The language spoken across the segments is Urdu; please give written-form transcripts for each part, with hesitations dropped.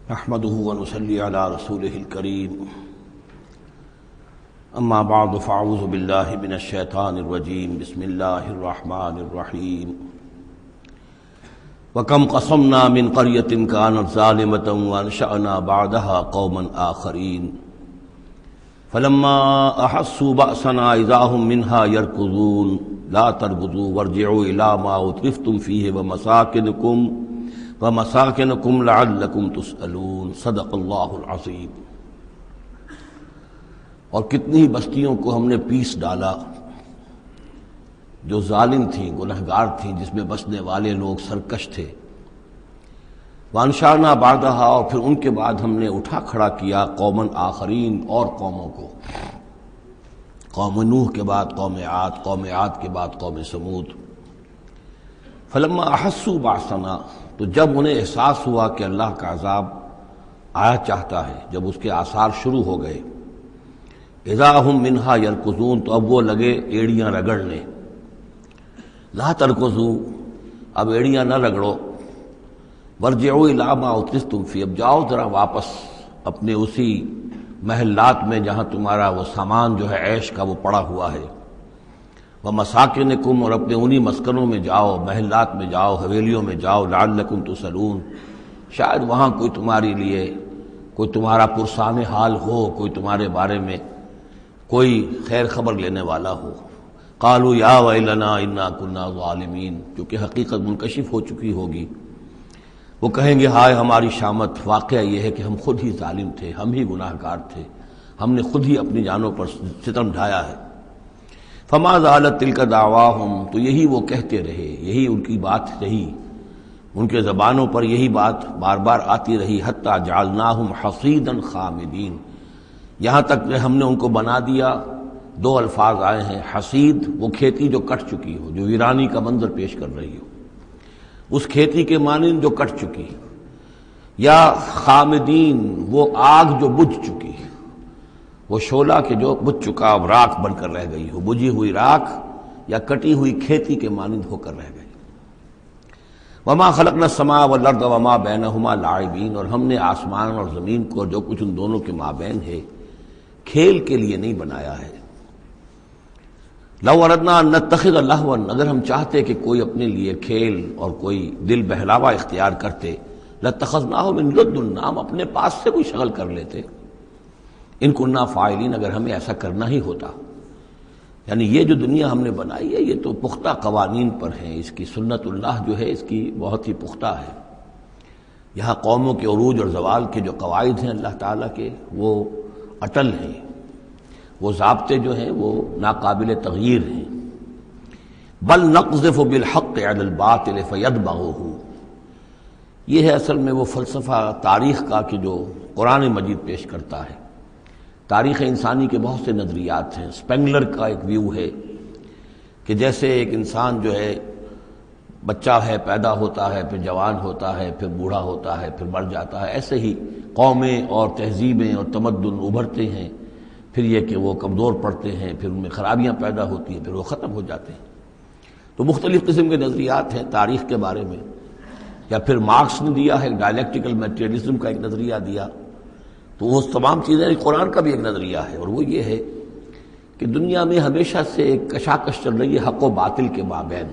نحمده ونصلي على رسوله الكريم اما بعد فاعوذ بالله من الشيطان الرجيم بسم الله الرحمن الرحيم وكم قصمنا من قرية كانت ظالمة وانشأنا بعدها قوما آخرين فلما أحسوا بأسنا إذا هم منها يركضون لا تركضوا وارجعوا إلى ما أترفتم فيه ومساكنكم لعلكم تسألون صدق اللہ العظیم۔ اور کتنی ہی بستیوں کو ہم نے پیس ڈالا جو ظالم تھیں، گنہگار تھیں، جس میں بسنے والے لوگ سرکش تھے۔ وانشأنا بعدها، اور پھر ان کے بعد ہم نے اٹھا کھڑا کیا قومن آخرین، اور قوموں کو، قوم نوح کے بعد قوم عاد، قوم عاد کے بعد قوم ثمود۔ فلما احسوا بأسنا، تو جب انہیں احساس ہوا کہ اللہ کا عذاب آیا چاہتا ہے، جب اس کے آثار شروع ہو گئے، اذا ہم منہا یرکضون، تو اب وہ لگے ایڑیاں رگڑنے۔ لا ترکضوا، اب ایڑیاں نہ رگڑو، وارجعوا الی ما اترفتم فیہ، اب جاؤ ذرا واپس اپنے اسی محلات میں جہاں تمہارا وہ سامان جو ہے عیش کا وہ پڑا ہوا ہے۔ ومساکنکم، اور اپنے انہی مسکنوں میں جاؤ، محلات میں جاؤ، حویلیوں میں جاؤ، لعلکم تسألون، شاید وہاں کوئی تمہارے لیے، کوئی تمہارا پرسان حال ہو، کوئی تمہارے بارے میں کوئی خیر خبر لینے والا ہو۔ قالوا یا ویلنا انا کنا ظالمین، کیونکہ حقیقت منکشف ہو چکی ہوگی، وہ کہیں گے ہائے ہماری شامت، واقعہ یہ ہے کہ ہم خود ہی ظالم تھے، ہم ہی گناہ گار تھے، ہم نے خود ہی اپنی جانوں پر ستم ڈھایا ہے۔ فما زالت تلک دعواہم، تو یہی وہ کہتے رہے، یہی ان کی بات رہی، ان کے زبانوں پر یہی بات بار بار آتی رہی، حتی جعلناہم حصیدا خامدین، یہاں تک کہ ہم نے ان کو بنا دیا، دو الفاظ آئے ہیں، حصید وہ کھیتی جو کٹ چکی ہو، جو ویرانی کا منظر پیش کر رہی ہو، اس کھیتی کے مانند جو کٹ چکی، یا خامدین وہ آگ جو بجھ چکی، وہ شعلہ کے جو بجھ چکا اب راکھ بن کر رہ گئی ہو، بجھی ہوئی راکھ یا کٹی ہوئی کھیتی کے مانند ہو کر رہ گئی۔ وما خلقنا السماء والارض وما بینہما لاعبین، اور ہم نے آسمان اور زمین کو جو کچھ ان دونوں کے مابین ہے کھیل کے لیے نہیں بنایا ہے۔ لو اردنا ان نتخذ لہوا، اگر ہم چاہتے کہ کوئی اپنے لیے کھیل اور کوئی دل بہلاوا اختیار کرتے، لاتخذناہ من لدنا، ہم اپنے پاس سے کوئی شغل کر لیتے، ان کننا فاعلین، اگر ہمیں ایسا کرنا ہی ہوتا۔ یعنی یہ جو دنیا ہم نے بنائی ہے یہ تو پختہ قوانین پر ہے، اس کی سنت اللہ جو ہے اس کی بہت ہی پختہ ہے۔ یہاں قوموں کے عروج اور زوال کے جو قواعد ہیں اللہ تعالیٰ کے، وہ اٹل ہیں، وہ ضابطے جو ہیں وہ ناقابل تغییر ہیں۔ بل نقذف بالحق علی الباطل فیدمغہ، یہ ہے اصل میں وہ فلسفہ تاریخ کا کہ جو قرآن مجید پیش کرتا ہے۔ تاریخ انسانی کے بہت سے نظریات ہیں۔ اسپینگلر کا ایک ویو ہے کہ جیسے ایک انسان جو ہے بچہ ہے، پیدا ہوتا ہے، پھر جوان ہوتا ہے، پھر بوڑھا ہوتا ہے، پھر مر جاتا ہے، ایسے ہی قومیں اور تہذیبیں اور تمدن ابھرتے ہیں، پھر یہ کہ وہ کمزور پڑتے ہیں، پھر ان میں خرابیاں پیدا ہوتی ہیں، پھر وہ ختم ہو جاتے ہیں۔ تو مختلف قسم کے نظریات ہیں تاریخ کے بارے میں۔ یا پھر مارکس نے دیا ہے ڈائلیکٹیکل میٹیریلزم کا ایک نظریہ دیا، تو وہ تمام چیزیں قرآن کا بھی ایک نظریہ ہے، اور وہ یہ ہے کہ دنیا میں ہمیشہ سے ایک کشاکش چل رہی ہے حق و باطل کے مابین،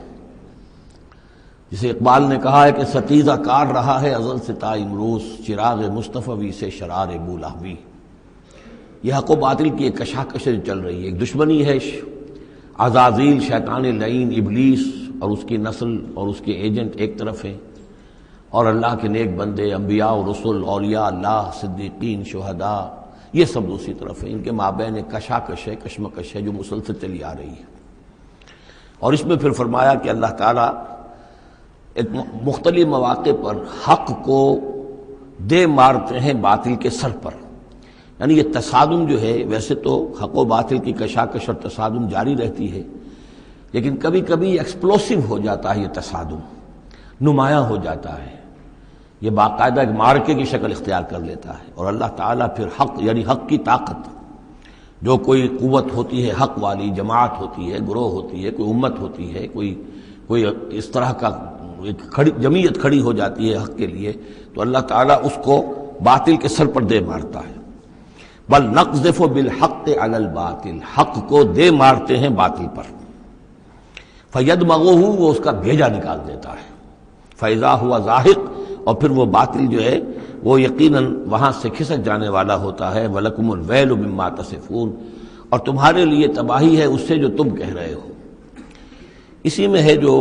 جسے اقبال نے کہا ہے کہ ستیزہ کار رہا ہے ازل سے تا امروز، چراغ مصطفی سے شرار بولہوی۔ یہ حق و باطل کی ایک کشاکش چل رہی ہے، ایک دشمنی ہے، عزازیل شیطان لعین ابلیس اور اس کی نسل اور اس کے ایجنٹ ایک طرف ہیں، اور اللہ کے نیک بندے، انبیاء و رسل، اولیاء اللہ، صدیقین، شہداء، یہ سب دوسری طرف ہیں۔ ان کے مابین ایک کشاکش ہے، کشمکش ہے جو مسلسل چلی آ رہی ہے۔ اور اس میں پھر فرمایا کہ اللہ تعالیٰ ایک مختلف مواقع پر حق کو دے مارتے ہیں باطل کے سر پر۔ یعنی یہ تصادم جو ہے، ویسے تو حق و باطل کی کشاکش اور تصادم جاری رہتی ہے، لیکن کبھی کبھی ایکسپلوسیو ہو جاتا ہے، یہ تصادم نمایاں ہو جاتا ہے، یہ باقاعدہ ایک معرکے کی شکل اختیار کر لیتا ہے۔ اور اللہ تعالیٰ پھر حق، یعنی حق کی طاقت، جو کوئی قوت ہوتی ہے حق والی، جماعت ہوتی ہے، گروہ ہوتی ہے، کوئی امت ہوتی ہے، کوئی اس طرح کا ایک جمعیت کھڑی ہو جاتی ہے حق کے لیے، تو اللہ تعالیٰ اس کو باطل کے سر پر دے مارتا ہے۔ بل نقذف بالحق علی الباطل، حق کو دے مارتے ہیں باطل پر، فیدمغہ، وہ اس کا بھیجا نکال دیتا ہے، فاذا ہوا زاہق، اور پھر وہ باطل جو ہے وہ یقیناً وہاں سے کھسک جانے والا ہوتا ہے۔ وَلَكُمُ الْوَيْلُ مِمَّا تَصِفُونَ، اور تمہارے لیے تباہی ہے اس سے جو تم کہہ رہے ہو۔ اسی میں ہے جو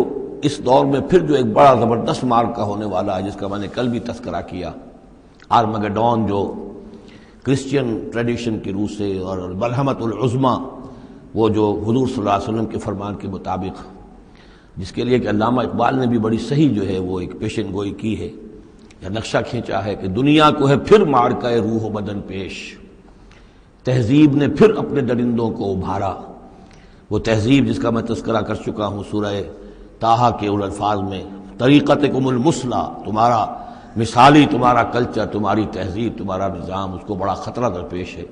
اس دور میں پھر جو ایک بڑا زبردست معرکہ ہونے والا ہے، جس کا میں نے کل بھی تذکرہ کیا، آرمگڈون، جو کرسچین ٹریڈیشن کی روح سے، اور ملحمۃ العظمیٰ، وہ جو حضور صلی اللہ علیہ وسلم کے فرمان کے مطابق، جس کے لیے کہ علامہ اقبال نے بھی بڑی صحیح جو ہے وہ ایک پیشن گوئی کی ہے یا نقشہ کھینچا ہے کہ دنیا کو ہے پھر مارکہ روح و بدن پیش، تہذیب نے پھر اپنے درندوں کو ابھارا۔ وہ تہذیب جس کا میں تذکرہ کر چکا ہوں سورہ طٰہٰ کے ان الفاظ میں، طریقتکم المثلیٰ، تمہارا مثالی تمہارا کلچر، تمہاری تہذیب، تمہارا نظام، اس کو بڑا خطرہ درپیش ہے۔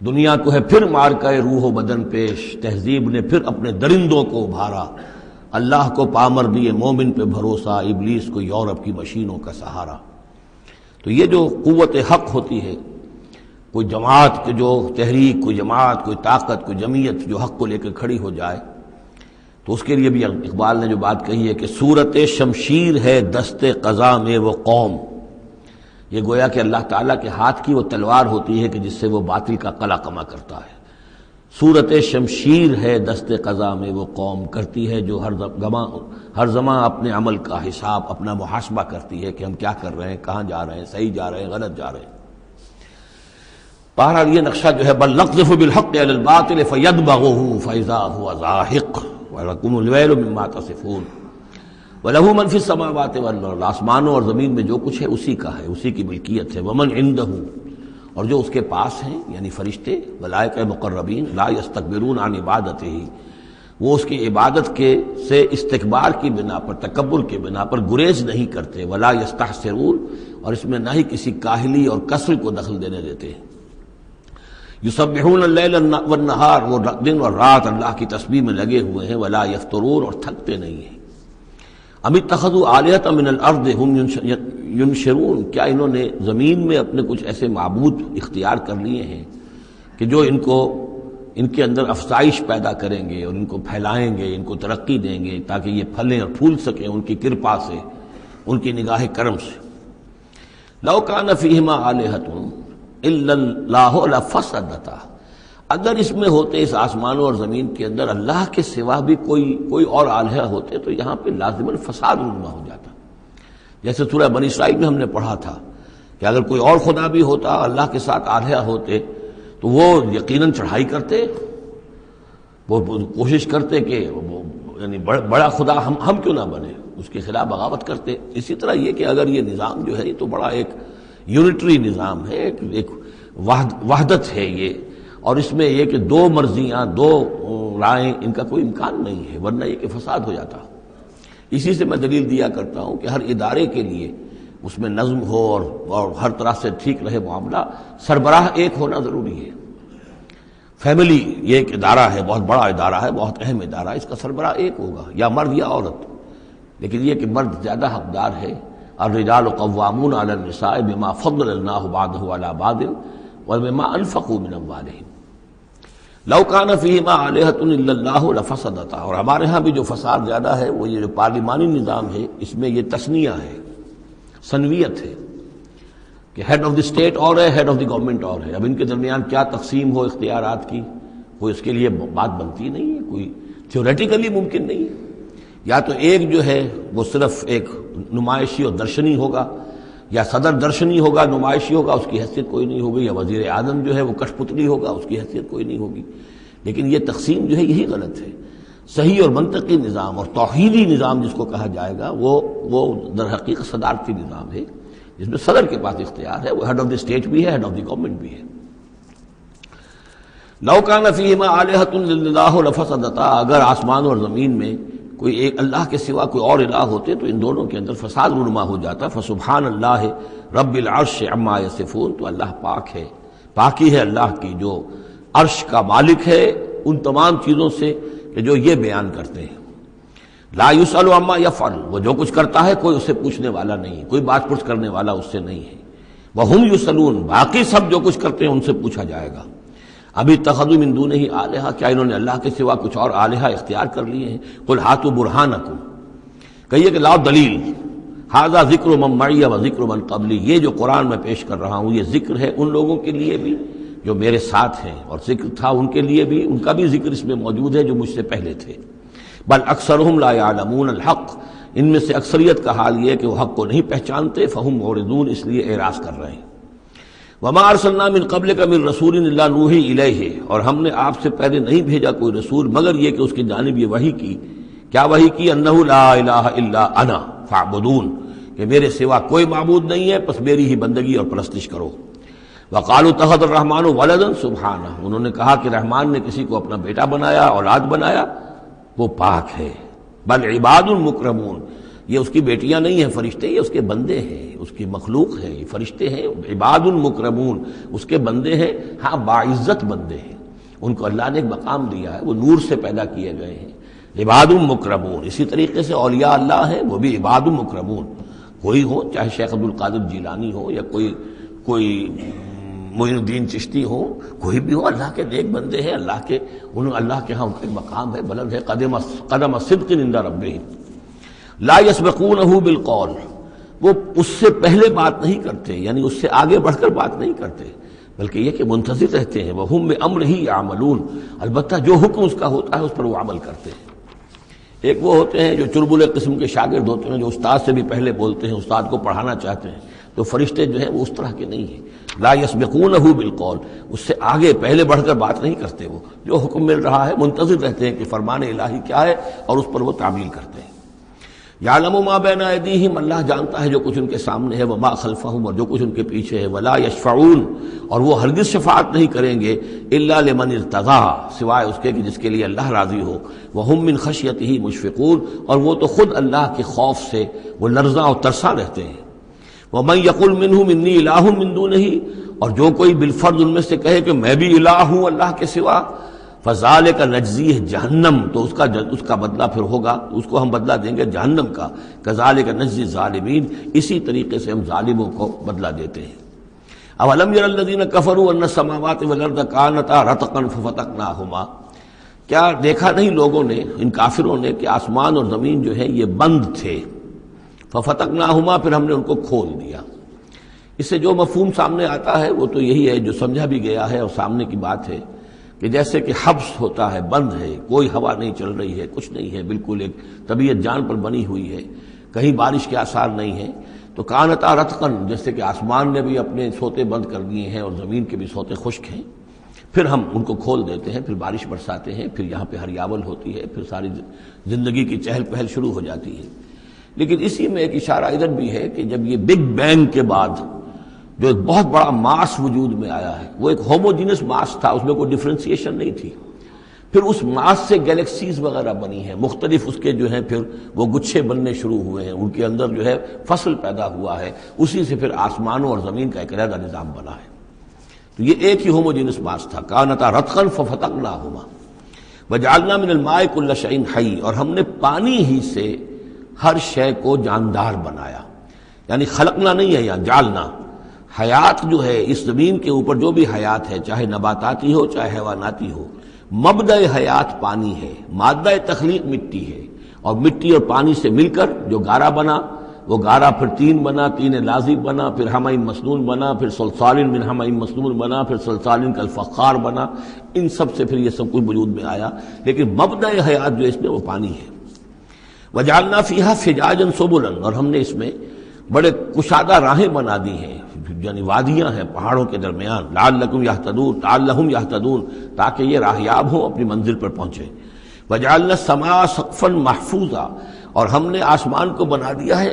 دنیا کو ہے پھر مارکہ روح و بدن پیش، تہذیب نے پھر اپنے درندوں کو ابھارا، اللہ کو پامر دیے مومن پہ بھروسہ، ابلیس کو یورپ کی مشینوں کا سہارا۔ تو یہ جو قوت حق ہوتی ہے، کوئی جماعت کے جو تحریک، کوئی جماعت، کوئی طاقت، کوئی جمعیت جو حق کو لے کے کھڑی ہو جائے، تو اس کے لیے بھی اقبال نے جو بات کہی ہے کہ صورت شمشیر ہے دست قضا میں وہ قوم، یہ گویا کہ اللہ تعالیٰ کے ہاتھ کی وہ تلوار ہوتی ہے کہ جس سے وہ باطل کا قلع کما کرتا ہے۔ صورت شمشیر ہے دست قضا میں وہ قوم، کرتی ہے جو ہر زمان اپنے عمل کا حساب، اپنا محاسبہ کرتی ہے کہ ہم کیا کر رہے ہیں، کہاں جا رہے ہیں، صحیح جا رہے ہیں، غلط جا رہے ہیں۔ بہرحال یہ نقشہ جو ہے بل نقذف بالحق علی الباطل فیدمغہ فاذا هو زاہق وَلَكُمُ الْوَيْلُ مِمَّا تَصِفُونَ وَلَهُ مَنْ فِي السَّمَاوَاتِ وَالْأَرْضِ، آسمانوں اور زمین میں جو کچھ ہے اسی کا ہے، اسی کی ملکیت ہے۔ وَمَنْ عِندَهُ، اور جو اس کے پاس ہیں یعنی فرشتے، ملائکہ مقربین، لا يستكبرون عن عبادتہ، وہ اس کی عبادت کے سے استکبار کی بنا پر، تکبر کی بنا پر گریز نہیں کرتے، ولا يستحسرون، اور اس میں نہ ہی کسی کاہلی اور کسل کو دخل دینے دیتے ہیں۔ یسبحون اللیل والنہار، وہ دن اور رات اللہ کی تسبیح میں لگے ہوئے ہیں، ولا یفترون، اور تھکتے نہیں ہیں۔ ام اتخذوا آلہۃ من الارض ہم ینشرون، کیا انہوں نے زمین میں اپنے کچھ ایسے معبود اختیار کر لیے ہیں کہ جو ان کے اندر افزائش پیدا کریں گے اور ان کو پھیلائیں گے، ان کو ترقی دیں گے تاکہ یہ پھلیں اور پھول سکیں ان کی کرپا سے، ان کی نگاہ کرم سے۔ لو کان فیہما آلہۃ الا اللہ لفسدتا، اگر اس میں ہوتے، اس آسمانوں اور زمین کے اندر اللہ کے سوا بھی کوئی اور آلہہ ہوتے تو یہاں پہ لازماً فساد رونما ہو جاتا۔ جیسے سورہ بنی اسرائیل میں ہم نے پڑھا تھا کہ اگر کوئی اور خدا بھی ہوتا، اللہ کے ساتھ آلہہ ہوتے، تو وہ یقیناً چڑھائی کرتے، وہ کوشش کرتے کہ یعنی بڑا خدا ہم کیوں نہ بنے، اس کے خلاف بغاوت کرتے۔ اسی طرح یہ کہ اگر یہ نظام جو ہے یہ تو بڑا ایک یونٹری نظام ہے، ایک وحدت ہے یہ، اور اس میں یہ کہ دو مرضیاں، دو رائیں، ان کا کوئی امکان نہیں ہے، ورنہ یہ کہ فساد ہو جاتا۔ اسی سے میں دلیل دیا کرتا ہوں کہ ہر ادارے کے لیے اس میں نظم ہو اور ہر طرح سے ٹھیک رہے معاملہ، سربراہ ایک ہونا ضروری ہے۔ فیملی یہ ایک ادارہ ہے، بہت بڑا ادارہ ہے، بہت اہم ادارہ ہے، اس کا سربراہ ایک ہوگا، یا مرد یا عورت، لیکن یہ کہ مرد زیادہ حقدار ہے۔ الرجال قوامون علی النساء بما فضل اللہ بعضهم علی بعض وبما انفقوا من اموالهم لو کان فیہما آلہۃ الا اللہ لفسدتا۔ اور ہمارے ہاں بھی جو فساد زیادہ ہے وہ یہ جو پارلیمانی نظام ہے، اس میں یہ تثنیہ ہے، ثنویت ہے کہ ہیڈ آف دی اسٹیٹ اور ہے، ہیڈ آف دی گورنمنٹ اور ہے۔ اب ان کے درمیان کیا تقسیم ہو اختیارات کی، کوئی اس کے لیے بات بنتی نہیں ہے، کوئی تھیوریٹیکلی ممکن نہیں ہے۔ یا تو ایک جو ہے وہ صرف ایک نمائشی اور درشنی ہوگا، یا صدر درشنی ہوگا، نمائشی ہوگا، اس کی حیثیت کوئی نہیں ہوگی، یا وزیر اعظم جو ہے وہ کٹھ پتلی ہوگا، اس کی حیثیت کوئی نہیں ہوگی۔ لیکن یہ تقسیم جو ہے یہی غلط ہے۔ صحیح اور منطقی نظام اور توحیدی نظام جس کو کہا جائے گا وہ در حقیقت صدارتی نظام ہے، جس میں صدر کے پاس اختیار ہے، وہ ہیڈ آف دی اسٹیٹ بھی ہے، ہیڈ آف دی گورنمنٹ بھی ہے۔ لو کان فیہما آلہۃ الا اللہ لفسدتا، اگر آسمان اور زمین میں کوئی ایک اللہ کے سوا کوئی اور الہ ہوتے تو ان دونوں کے اندر فساد رونما ہو جاتا۔ فسبحان اللہ رب العرش عما یصفون، تو اللہ پاک ہے، پاکی ہے اللہ کی جو عرش کا مالک ہے ان تمام چیزوں سے کہ جو یہ بیان کرتے ہیں۔ لا یسأل عما یفعل، وہ جو کچھ کرتا ہے کوئی اسے پوچھنے والا نہیں، کوئی بات پرس کرنے والا اس سے نہیں ہے۔ وہم یسألون، باقی سب جو کچھ کرتے ہیں ان سے پوچھا جائے گا. ابھی اتخذوا من دونہ آلہہ، کیا انہوں نے اللہ کے سوا کچھ اور آلہہ اختیار کر لیے ہیں؟ قل ہاتوا برہانکم، کہیے کہ لاؤ دلیل. ھذا ذکر من معی و ذکر من قبلی، یہ جو قرآن میں پیش کر رہا ہوں یہ ذکر ہے ان لوگوں کے لیے بھی جو میرے ساتھ ہیں، اور ذکر تھا ان کے لیے بھی، ان کا بھی ذکر اس میں موجود ہے جو مجھ سے پہلے تھے. بل اکثرهم لا يعلمون الحق، ان میں سے اکثریت کا حال یہ ہے کہ وہ حق کو نہیں پہچانتے. فہم معرضون، اس لیے اعراض کر رہے ہیں. وما ارسلنا من قبلک من رسول الا نوحی الیہ، اور ہم نے آپ سے پہلے نہیں بھیجا کوئی رسول مگر یہ کہ اس کی جانب یہ وحی کی. کیا وحی کی؟ انہ لا الہ الا انا فاعبدون، کہ میرے سوا کوئی معبود نہیں ہے پس میری ہی بندگی اور پرستش کرو. وقالوا اتخذ الرحمن ولدا سبحانہ، انہوں نے کہا کہ رحمان نے کسی کو اپنا بیٹا بنایا، اولاد بنایا، وہ پاک ہے. بل عباد مکرمون، یہ اس کی بیٹیاں نہیں ہیں فرشتے، یہ اس کے بندے ہیں، اس کی مخلوق ہے، یہ فرشتے ہیں. عباد مکرمون، اس کے بندے ہیں، ہاں باعزت بندے ہیں، ان کو اللہ نے ایک مقام دیا ہے، وہ نور سے پیدا کیے گئے ہیں. عباد مکرمون. اسی طریقے سے اولیاء اللہ ہیں، وہ بھی عباد مکرمون. کوئی ہو، چاہے شیخ عبد القادر جیلانی ہو یا کوئی معین الدین چشتی ہو، کوئی بھی ہو، اللہ کے نیک بندے ہیں، اللہ کے ہاں ان کا مقام ہے، بلند ہے. قدم صدق عند ربہم لا یسبقونہ بالقول، وہ اس سے پہلے بات نہیں کرتے، یعنی اس سے آگے بڑھ کر بات نہیں کرتے، بلکہ یہ کہ منتظر رہتے ہیں. وہم بامرہ یعملون، البتہ جو حکم اس کا ہوتا ہے اس پر وہ عمل کرتے ہیں. ایک وہ ہوتے ہیں جو چربلے قسم کے شاگرد ہوتے ہیں، جو استاد سے بھی پہلے بولتے ہیں، استاد کو پڑھانا چاہتے ہیں. تو فرشتے جو ہیں وہ اس طرح کے نہیں ہیں. لا یسبقونہ بالقول، اس سے آگے پہلے بڑھ کر بات نہیں کرتے. وہ جو حکم مل رہا ہے منتظر رہتے ہیں کہ فرمان الہی کیا ہے اور اس پر وہ تعمیل کرتے ہیں. یعلم ما بین ایدیہم، اللہ جانتا ہے جو کچھ ان کے سامنے ہے، وما خلفہم، اور جو کچھ ان کے پیچھے ہے. ولا یشفعون، اور وہ ہرگز شفاعت نہیں کریں گے، الا لمن ارتضی، سوائے اس کے کہ جس کے لیے اللہ راضی ہو. وہم من خشیتہ مشفقون، اور وہ تو خود اللہ کے خوف سے وہ لرزاں اور ترساں رہتے ہیں. ومن یقل منہم انی الہ من دونہ، اور جو کوئی بالفرض ان میں سے کہے کہ میں بھی الہ ہوں اللہ کے سوا، فذالک نجزیہ جہنم، تو اس کا بدلہ پھر ہوگا، اس کو ہم بدلہ دیں گے جہنم کا. کذالک نجزی الظالمین، اسی طریقے سے ہم ظالموں کو بدلہ دیتے ہیں. اولم یر الذین کفروا ان السماوات والارض کانتا رتقا ففتقناہما، کیا دیکھا نہیں لوگوں نے، ان کافروں نے، کہ آسمان اور زمین جو ہے یہ بند تھے. ففتقناہما، پھر ہم نے ان کو کھول دیا. اس سے جو مفہوم سامنے آتا ہے وہ تو یہی ہے جو سمجھا بھی گیا ہے اور سامنے کی بات ہے کہ جیسے کہ حبس ہوتا ہے، بند ہے، کوئی ہوا نہیں چل رہی ہے، کچھ نہیں ہے، بالکل ایک طبیعت جان پر بنی ہوئی ہے، کہیں بارش کے آثار نہیں ہیں. تو کانتا رتقن، جیسے کہ آسمان نے بھی اپنے سوتے بند کر دیے ہیں اور زمین کے بھی سوتے خشک ہیں، پھر ہم ان کو کھول دیتے ہیں، پھر بارش برساتے ہیں، پھر یہاں پہ ہریاول ہوتی ہے، پھر ساری زندگی کی چہل پہل شروع ہو جاتی ہے. لیکن اسی میں ایک اشارہ ادھر بھی ہے کہ جب یہ بگ بینگ کے بعد جو ایک بہت بڑا ماس وجود میں آیا ہے، وہ ایک ہوموجینس ماس تھا، اس میں کوئی ڈفرینسیشن نہیں تھی. پھر اس ماس سے گیلیکسیز وغیرہ بنی ہیں، مختلف اس کے جو ہیں پھر وہ گچھے بننے شروع ہوئے ہیں، ان کے اندر جو ہے فصل پیدا ہوا ہے، اسی سے پھر آسمانوں اور زمین کا ایک علیحدہ نظام بنا ہے. تو یہ ایک ہی ہوموجینس ماس تھا. کانتا رتقا ففتقناہما وجعلنا من الماء كل شيء حي، اور ہم نے پانی ہی سے ہر شے کو جاندار بنایا. یعنی خلقنا نہیں ہے یہاں، جعلنا. حیات جو ہے اس زمین کے اوپر، جو بھی حیات ہے، چاہے نباتاتی ہو چاہے حیواناتی ہو، مبدأ حیات پانی ہے، مادہ تخلیق مٹی ہے، اور مٹی اور پانی سے مل کر جو گارا بنا، وہ گارا پھر تین بنا، تین لازب بنا، پھر حمأ مسنون بنا، پھر صلصال من حمأ مسنون بنا، پھر صلصال کالفخار بنا. ان سب سے پھر یہ سب کچھ وجود میں آیا، لیکن مبدأ حیات جو اس میں وہ پانی ہے. وجعلنا فیہا فجاجا سبلا، اور ہم نے اس میں بڑے کشادہ راہیں بنا دی ہیں، یعنی وادیاں ہیں پہاڑوں کے درمیان. لعلکم یہتدون، لعلہم یہتدون، تاکہ یہ راہیاب ہوں، اپنی منزل پر پہنچے. وجعلنا السماء سقفا محفوظا، اور ہم نے آسمان کو بنا دیا ہے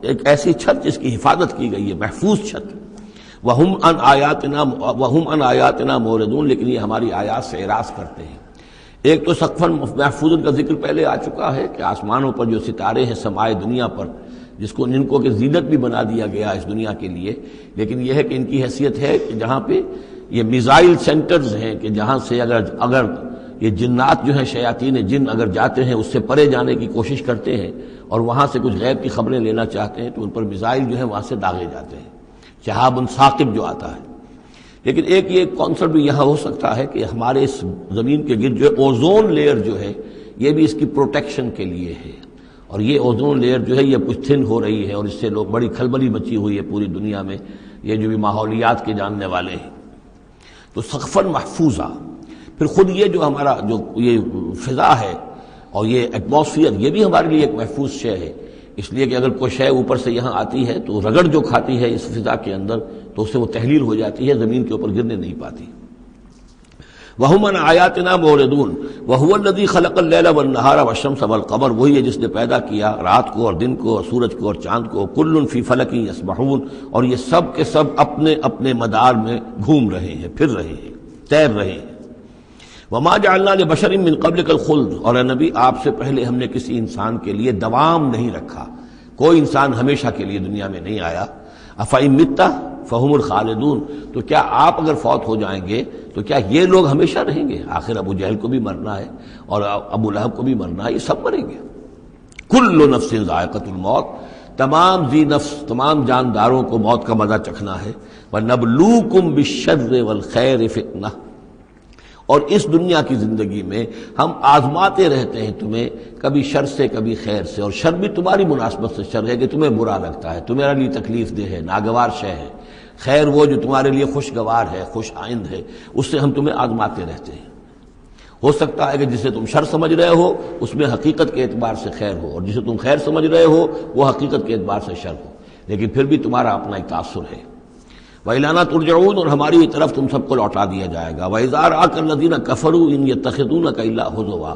ایک ایسی چھت جس کی حفاظت کی گئی ہے، محفوظ چھت. وہم عن آیاتنا معرضون، لیکن یہ ہماری آیات سے اعراض کرتے ہیں. ایک تو سقفا محفوظ کا ذکر پہلے آ چکا ہے کہ آسمانوں پر جو ستارے ہیں سمائے دنیا پر، جن کو کہ زینت بھی بنا دیا گیا اس دنیا کے لیے، لیکن یہ ہے کہ ان کی حیثیت ہے کہ جہاں پہ یہ میزائل سینٹرز ہیں، کہ جہاں سے اگر یہ جنات جو ہیں، شیاطین جن اگر جاتے ہیں اس سے پرے جانے کی کوشش کرتے ہیں اور وہاں سے کچھ غیب کی خبریں لینا چاہتے ہیں تو ان پر میزائل جو ہیں وہاں سے داغے جاتے ہیں. شہاب ثاقب جو آتا ہے. لیکن ایک یہ کانسیپٹ بھی یہاں ہو سکتا ہے کہ ہمارے اس زمین کے گرد جو ہے اوزون لیئر جو ہے یہ بھی اس کی پروٹیکشن کے لیے ہے، اور یہ اوزون لیئر جو ہے یہ کچھ تھن ہو رہی ہے، اور اس سے لوگ بڑی کھلبلی مچی ہوئی ہے پوری دنیا میں، یہ جو بھی ماحولیات کے جاننے والے ہیں. تو سقفاً محفوظہ، پھر خود یہ جو ہمارا جو یہ فضا ہے اور یہ ایٹماسفیئر یہ بھی ہمارے لیے ایک محفوظ شے ہے، اس لیے کہ اگر کوئی شے اوپر سے یہاں آتی ہے تو رگڑ جو کھاتی ہے اس فضا کے اندر تو اس سے وہ تحلیل ہو جاتی ہے، زمین کے اوپر گرنے نہیں پاتی. وَهُمْ عَنْ آيَاتِنَا مُعْرِضُونَ وَهُوَ الَّذِي خَلَقَ اللَّيْلَ وَالنَّهَارَ وَالشَّمْسَ وَالْقَمَرَ، وہی ہے جس نے پیدا کیا رات کو اور دن کو اور سورج کو اور چاند کو. كُلٌّ فِي فَلَكٍ يَسْبَحُونَ، اور یہ سب کے سب اپنے اپنے مدار میں گھوم رہے ہیں، پھر رہے ہیں، تیر رہے ہیں. وَمَا جَعَلْنَا لِبَشَرٍ مِّن قَبْلِكَ الْخُلْدَ، اور اے نبی آپ سے پہلے ہم نے کسی انسان کے لیے دوام نہیں رکھا، کوئی انسان ہمیشہ کے لیے دنیا میں نہیں آیا. أَفَإِن مِتَّ فَهُمُ الْخَالِدُونَ، تو کیا آپ اگر فوت ہو جائیں گے تو کیا یہ لوگ ہمیشہ رہیں گے؟ آخر ابو جہل کو بھی مرنا ہے اور ابو لہب کو بھی مرنا ہے، یہ سب مریں گے. كُلُّ نَفْسٍ ذَائِقَةُ الْمَوْتِ، تمام ذی نفس تمام جانداروں کو موت کا مزہ چکھنا ہے. وَنَبْلُوكُمْ بِالشَّرِّ وَالْخَيْرِ فِتْنَةً، اور اس دنیا کی زندگی میں ہم آزماتے رہتے ہیں تمہیں، کبھی شر سے کبھی خیر سے، اور شر بھی تمہاری مناسبت سے شر ہے کہ تمہیں برا لگتا ہے، تمہارے لیے تکلیف دہ ہے، ناگوار شے ہے. خیر وہ جو تمہارے لیے خوشگوار ہے، خوش آئند ہے، اس سے ہم تمہیں آزماتے رہتے ہیں. ہو سکتا ہے کہ جسے تم شر سمجھ رہے ہو اس میں حقیقت کے اعتبار سے خیر ہو، اور جسے تم خیر سمجھ رہے ہو وہ حقیقت کے اعتبار سے شر ہو، لیکن پھر بھی تمہارا اپنا ایک تاثر ہے. وَإِلَيْنَا تُرْجَعُونَ، اور ہماری ہی طرف تم سب کو لوٹا دیا جائے گا. وَإِذَا رَآكَ الَّذِينَ كَفَرُوا إِن يَتَّخِذُونَكَ إِلَّا هُزُوًا،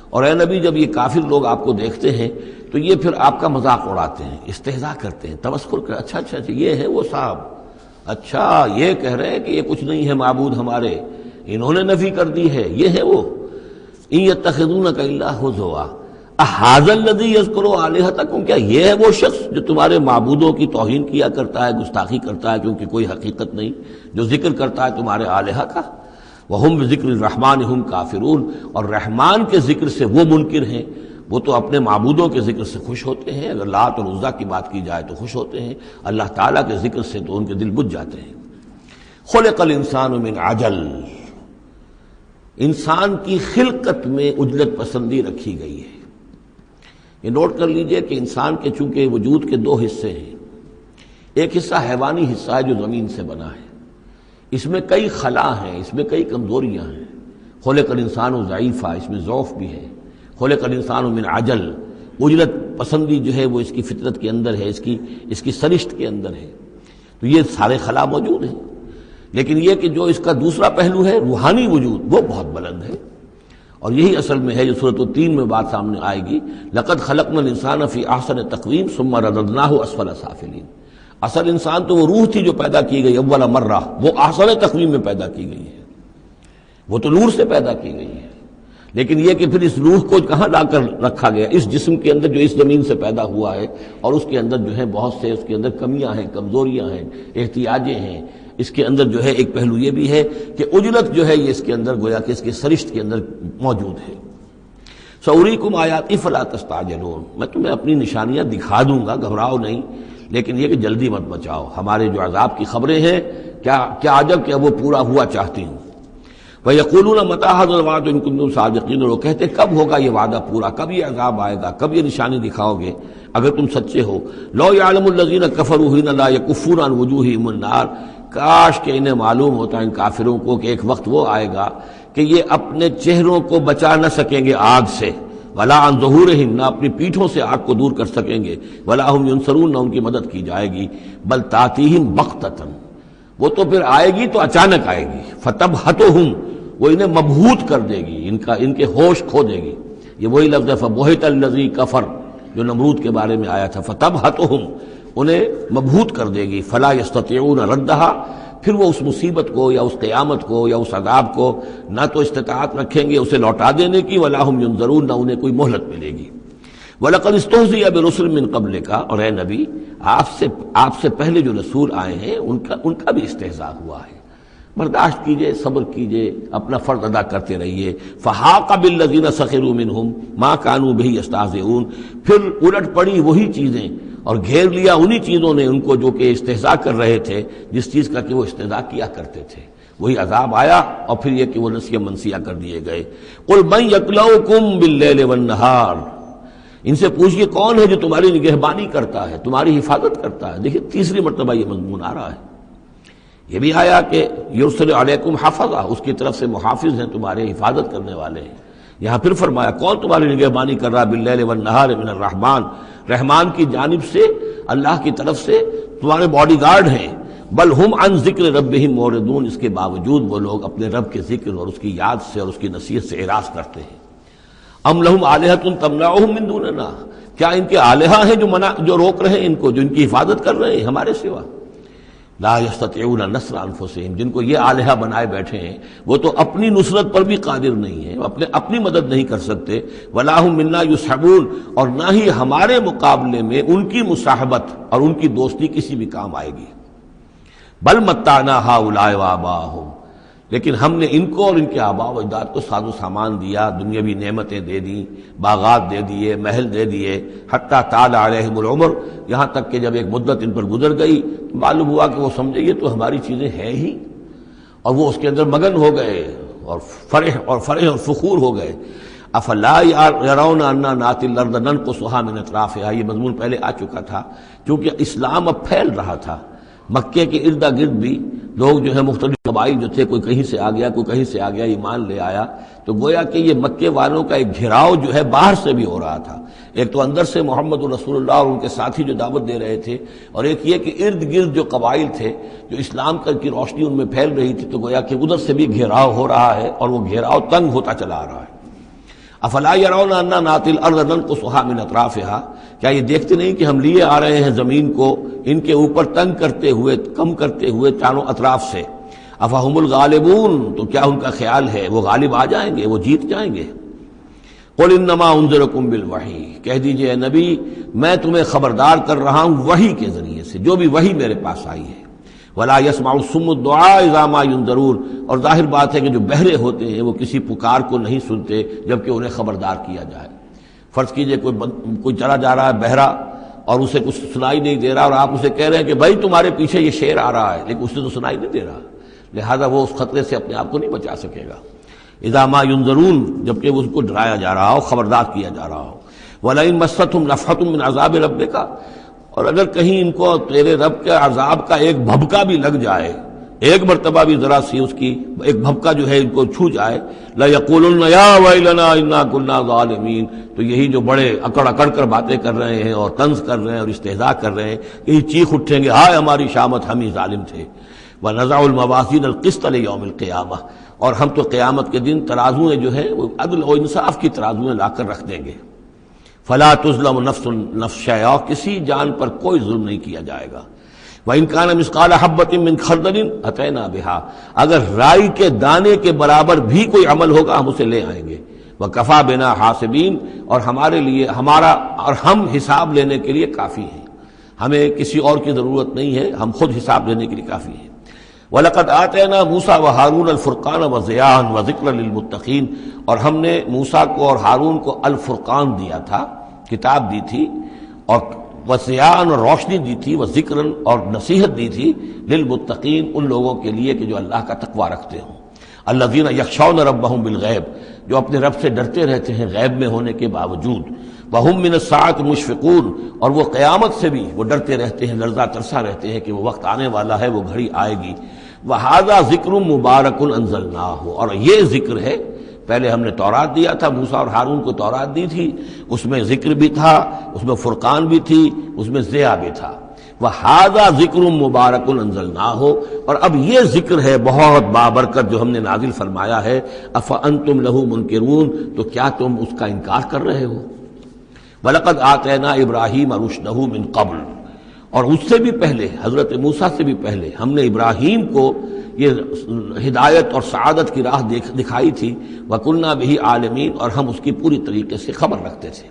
اور اے نبی جب یہ کافر لوگ آپ کو دیکھتے ہیں تو یہ پھر آپ کا مذاق اڑاتے ہیں، استہزاء کرتے ہیں، تمسخر کرتے ہیں. اچھا اچھا اچھا یہ ہے وہ صاحب، اچھا یہ کہہ رہے ہیں کہ یہ کچھ نہیں ہے معبود ہمارے، انہوں نے نفی کر دی ہے، یہ ہے وہ. إِن يَتَّخِذُونَكَ إِلَّا هُزُوًا أَهَٰذَا الَّذِي يَذْكُرُ آلِهَتَكُمْ، کیا یہ ہے وہ شخص جو تمہارے معبودوں کی توہین کیا کرتا ہے، گستاخی کرتا ہے کیونکہ کوئی حقیقت نہیں، جو ذکر کرتا ہے تمہارے آلہہ کا. وَهُمْ بِذِكْرِ الرَّحْمَٰنِ هُمْ كَافِرُونَ، اور رحمان کے ذکر سے وہ منکر ہیں، وہ تو اپنے معبودوں کے ذکر سے خوش ہوتے ہیں. اگر لات اور عزیٰ کی بات کی جائے تو خوش ہوتے ہیں، اللہ تعالیٰ کے ذکر سے تو ان کے دل بجھ جاتے ہیں. خُلِقَ الْإِنسَانُ مِنْ عَجَلٍ، انسان کی خلقت میں عجلت پسندی رکھی گئی ہے. یہ نوٹ کر لیجئے کہ انسان کے چونکہ وجود کے دو حصے ہیں، ایک حصہ حیوانی حصہ ہے جو زمین سے بنا ہے، اس میں کئی خلا ہیں، اس میں کئی کمزوریاں ہیں. خلق الانسان ضعیفا، اس میں ضعف بھی ہے. خلق الانسان من عجل، عجلت پسندی جو ہے وہ اس کی فطرت کے اندر ہے، اس کی سرشت کے اندر ہے. تو یہ سارے خلا موجود ہیں، لیکن یہ کہ جو اس کا دوسرا پہلو ہے روحانی وجود وہ بہت بلند ہے. اور یہی اصل میں ہے جو سورۃ التین میں بات سامنے آئے گی، لقد خلقنا الانسان فی احسن تقویم ثم رددناہ اسفل سافلین. اصل انسان تو وہ روح تھی جو پیدا کی گئی اول مرہ، وہ احسن تقویم میں پیدا کی گئی ہے، وہ تو نور سے پیدا کی گئی ہے. لیکن یہ کہ پھر اس روح کو کہاں لا کر رکھا گیا؟ اس جسم کے اندر جو اس زمین سے پیدا ہوا ہے، اور اس کے اندر جو ہے بہت سے اس کے اندر کمیاں ہیں، کمزوریاں ہیں، احتیاجیں ہیں. اس کے اندر جو ہے ایک پہلو یہ بھی ہے کہ عجلت جو ہے یہ اس کے اندر گویا کہ اس کے سرشت کے اندر موجود ہے. سأریکم آیاتی فلا تستعجلون، میں تمہیں اپنی نشانیاں دکھا دوں گا، گھبراؤ نہیں، لیکن یہ کہ جلدی مت بچاؤ. ہمارے جو عذاب کی خبریں ہیں کیا عجب کہ وہ پورا ہوا چاہتی ہوں. وَيَقُولُونَ مَتَىٰ هَٰذَا الْوَعْدُ إِن كُنتُمْ صَادِقِينَ، اور وہ کہتے کب ہوگا یہ وعدہ پورا، کب یہ عذاب آئے گا، کب یہ نشانی دکھاؤ گے اگر تم سچے ہو. لَوْ يَعْلَمُ الَّذِينَ كَفَرُوا حِينَ لَا يَكُفُّونَ عَنْ وُجُوهِهِمُ النَّارَ، کاش کہ انہیں معلوم ہوتا ان کافروں کو کہ ایک وقت وہ آئے گا کہ یہ اپنے چہروں کو بچا نہ سکیں گے آگ سے. ولا عن ظہورہم، نہ اپنی پیٹھوں سے آگ کو دور کر سکیں گے. ولا ہم ینصرون، نہ ان کی مدد کی جائے گی. بل تاتیہم بغتۃ، وہ تو پھر آئے گی تو اچانک آئے گی. فتبہتہم، وہ انہیں مبہوت کر دے گی، ان کے ہوش کھو دے گی. یہ وہی لفظ ہے فبہت الذی کفر جو نمرود کے بارے میں آیا تھا. فتبہتہم، انہیں مبہوت کر دے گی. فلا یستطیعون ردھا، پھر وہ اس مصیبت کو یا اس قیامت کو یا اس عذاب کو نہ تو استطاعت رکھیں گے اسے لوٹا دینے کی، ولا ہم ینظرون، نہ انہیں کوئی مہلت ملے گی. وَلَقَدِ اسْتُهْزِئَ بِرُسُلٍ مِّن قَبْلِكَ، اور اے نبی آپ سے پہلے جو رسول آئے ہیں ان کا بھی استہزاء ہوا ہے. برداشت کیجئے، صبر کیجئے، اپنا فرض ادا کرتے رہیے. فَحَاقَ بِالَّذِينَ سَخِرُوا مِنْهُمْ مَا كَانُوا بِهِ يَسْتَهْزِئُونَ، پھر الٹ پڑی وہی چیزیں اور گھیر لیا انہی چیزوں نے ان کو جو کہ استہزاء کر رہے تھے، جس چیز کا کہ وہ استہزاء کیا کرتے تھے، وہی عذاب آیا اور پھر یہ کہ وہ نسیہ منسیہ کر دیے گئے۔ قل من یکلؤکم باللیل والنہار، ان سے پوچھئے کون ہے جو تمہاری نگہبانی کرتا ہے، تمہاری حفاظت کرتا ہے۔ دیکھیں تیسری مرتبہ یہ مضمون آ رہا ہے۔ یہ بھی آیا کہ یرسل علیکم حفظہ، اس کی طرف سے محافظ ہیں، تمہارے حفاظت کرنے والے ہیں۔ یہاں پھر فرمایا کون تمہاری نگہبانی کر رہا، باللیل والنہار من الرحمن، رحمان کی جانب سے، اللہ کی طرف سے تمہارے باڈی گارڈ ہیں۔ بل ہم عن ذکر ربہم موردون، اس کے باوجود وہ لوگ اپنے رب کے ذکر اور اس کی یاد سے اور اس کی نصیحت سے اعراض کرتے ہیں۔ ام لہم آلہۃ تمنعہم من دوننا، کیا ان کے آلہہ ہیں جو روک رہے ہیں ان کو، جو ان کی حفاظت کر رہے ہیں ہمارے سوا؟ لا یستطیعون نصر انفسہم، جن کو یہ آلہہ بنائے بیٹھے ہیں وہ تو اپنی نصرت پر بھی قادر نہیں ہیں، اپنی مدد نہیں کر سکتے۔ ولا ہم منا یصحبون، اور نہ ہی ہمارے مقابلے میں ان کی مصاحبت اور ان کی دوستی کسی بھی کام آئے گی۔ بل متعنا ہؤلاء وآباءہم، لیکن ہم نے ان کو اور ان کے آباء و اجداد کو ساز و سامان دیا، دنیاوی نعمتیں دے دیں، باغات دے دیے، محل دے دیے، حتیٰ طال علیہم العمر، یہاں تک کہ جب ایک مدت ان پر گزر گئی معلوم ہوا کہ وہ سمجھے یہ تو ہماری چیزیں ہیں ہی، اور وہ اس کے اندر مگن ہو گئے اور فرح اور فخور ہو گئے۔ افلا یرون انا ناتی الارض ننقصها من اطرافها، یہ مضمون پہلے آ چکا تھا۔ کیونکہ اسلام اب پھیل رہا تھا، مکے کے ارد گرد بھی لوگ جو ہے مختلف قبائل جو تھے، کوئی کہیں سے آ گیا، کوئی کہیں سے آ گیا، ایمان لے آیا، تو گویا کہ یہ مکے والوں کا ایک گھیراؤ جو ہے باہر سے بھی ہو رہا تھا۔ ایک تو اندر سے محمد رسول اللہ اور ان کے ساتھی جو دعوت دے رہے تھے، اور ایک یہ کہ ارد گرد جو قبائل تھے جو اسلام کی روشنی ان میں پھیل رہی تھی، تو گویا کہ ادھر سے بھی گھیراؤ ہو رہا ہے اور وہ گھیراؤ تنگ ہوتا چلا آ رہا ہے۔ افلا یرون انا ناتی الارض ننقصها من اطرافها، کیا یہ دیکھتے نہیں کہ ہم لیے آ رہے ہیں زمین کو ان کے اوپر تنگ کرتے ہوئے، کم کرتے ہوئے چاروں اطراف سے۔ افہم الغالبون، تو کیا ان کا خیال ہے وہ غالب آ جائیں گے، وہ جیت جائیں گے؟ قل انما انذرکم بالوحی، کہہ دیجئے اے نبی میں تمہیں خبردار کر رہا ہوں وحی کے ذریعے سے، جو بھی وحی میرے پاس آئی ہے۔ ولا يسمع الصم الدعاء اذا ما ينذرون، اور ظاہر بات ہے کہ جو بہرے ہوتے ہیں وہ کسی پکار کو نہیں سنتے جبکہ انہیں خبردار کیا جائے۔ فرض کیجئے کوئی چلا جا رہا ہے بہرا اور اسے کچھ سنائی نہیں دے رہا، اور آپ اسے کہہ رہے ہیں کہ بھائی تمہارے پیچھے یہ شیر آ رہا ہے، لیکن اسے تو سنائی نہیں دے رہا، لہذا وہ اس خطرے سے اپنے آپ کو نہیں بچا سکے گا۔ اذا ما ينذرون، جبکہ اس کو ڈرایا جا رہا ہو، خبردار کیا جا رہا ہو۔ ولئن مستهم نفحة من عذاب ربک، اور اگر کہیں ان کو تیرے رب کے عذاب کا ایک بھبکا بھی لگ جائے، ایک مرتبہ بھی ذرا سی اس کی ایک بھبکا جو ہے ان کو چھو جائے، لَيَقُولُنَّ يَا وَيْلَنَا إِنَّا كُنَّا ظَالِمِينَ، تو یہی جو بڑے اکڑ اکڑ کر باتیں کر رہے ہیں اور طنز کر رہے ہیں اور استہزاء کر رہے ہیں، یہی چیخ اٹھیں گے ہائے ہماری شامت، ہم ہی ظالم تھے۔ وَنَضَعُ الْمَوَازِينَ الْقِسْطَ لِيَوْمِ الْقِيَامَةِ، اور ہم تو قیامت کے دن ترازویں جو ہے وہ عدل و انصاف کی ترازویں لا کر رکھ دیں گے۔ فلا تظلم نفس شیئا، کسی جان پر کوئی ظلم نہیں کیا جائے گا۔ وَإِنْ كَانَ مِثْقَالَ حَبَّةٍ مِّنْ خَرْدَلٍ أَتَيْنَا بِهَا، اگر رائی کے دانے کے برابر بھی کوئی عمل ہوگا ہم اسے لے آئیں گے۔ وَكَفَى بِنَا حَاسِبِينَ، اور ہمارے لیے ہم حساب لینے کے لیے کافی ہیں، ہمیں کسی اور کی ضرورت نہیں ہے، ہم خود حساب لینے کے لیے کافی ہیں۔ وَلَقَدْ آتَيْنَا مُوسَىٰ وَهَارُونَ الْفُرْقَانَ وَضِيَاءً وَذِكْرًا لِّلْمُتَّقِينَ، اور ہم نے موسیٰ کو اور ہارون کو الفرقان دیا تھا، کتاب دی تھی، اور وضیاءً اور روشنی دی تھی، وذکراً اور نصیحت دی تھی، للمتقین ان لوگوں کے لیے کہ جو اللہ کا تقوی رکھتے ہوں۔ الذین یخشون ربہم بالغیب، جو اپنے رب سے ڈرتے رہتے ہیں غیب میں ہونے کے باوجود۔ وہم من الساعۃ مشفقون، اور وہ قیامت سے بھی وہ ڈرتے رہتے ہیں، لرزہ ترسا رہتے ہیں کہ وہ وقت آنے والا ہے، وہ گھڑی آئے گی۔ وہذا ذکر مبارک انزلناہ، اور یہ ذکر ہے، پہلے ہم نے تورات دیا تھا، موسیٰ اور ہارون کو تورات دی تھی، اس میں ذکر بھی تھا، اس میں فرقان بھی تھی، اس میں ضیاء بھی تھا۔ وَهَذَا ذِكْرٌ مُبَارَكٌ أَنزَلْنَاهُ، اور اب یہ ذکر ہے بہت بابرکت جو ہم نے نازل فرمایا ہے۔ أَفَأَنْتُمْ لَهُ مُنْكِرُونَ، تو کیا تم اس کا انکار کر رہے ہو؟ وَلَقَدْ آتَيْنَا إِبْرَاهِيمَ رُشْدَهُ مِنْ قَبْلُ، اور اس سے بھی پہلے، حضرت موسیٰ سے بھی پہلے ہم نے ابراہیم کو یہ ہدایت اور سعادت کی راہ دکھائی تھی۔ وَكُنَّا بِهِ عَالِمِينَ، اور ہم اس کی پوری طریقے سے خبر رکھتے تھے۔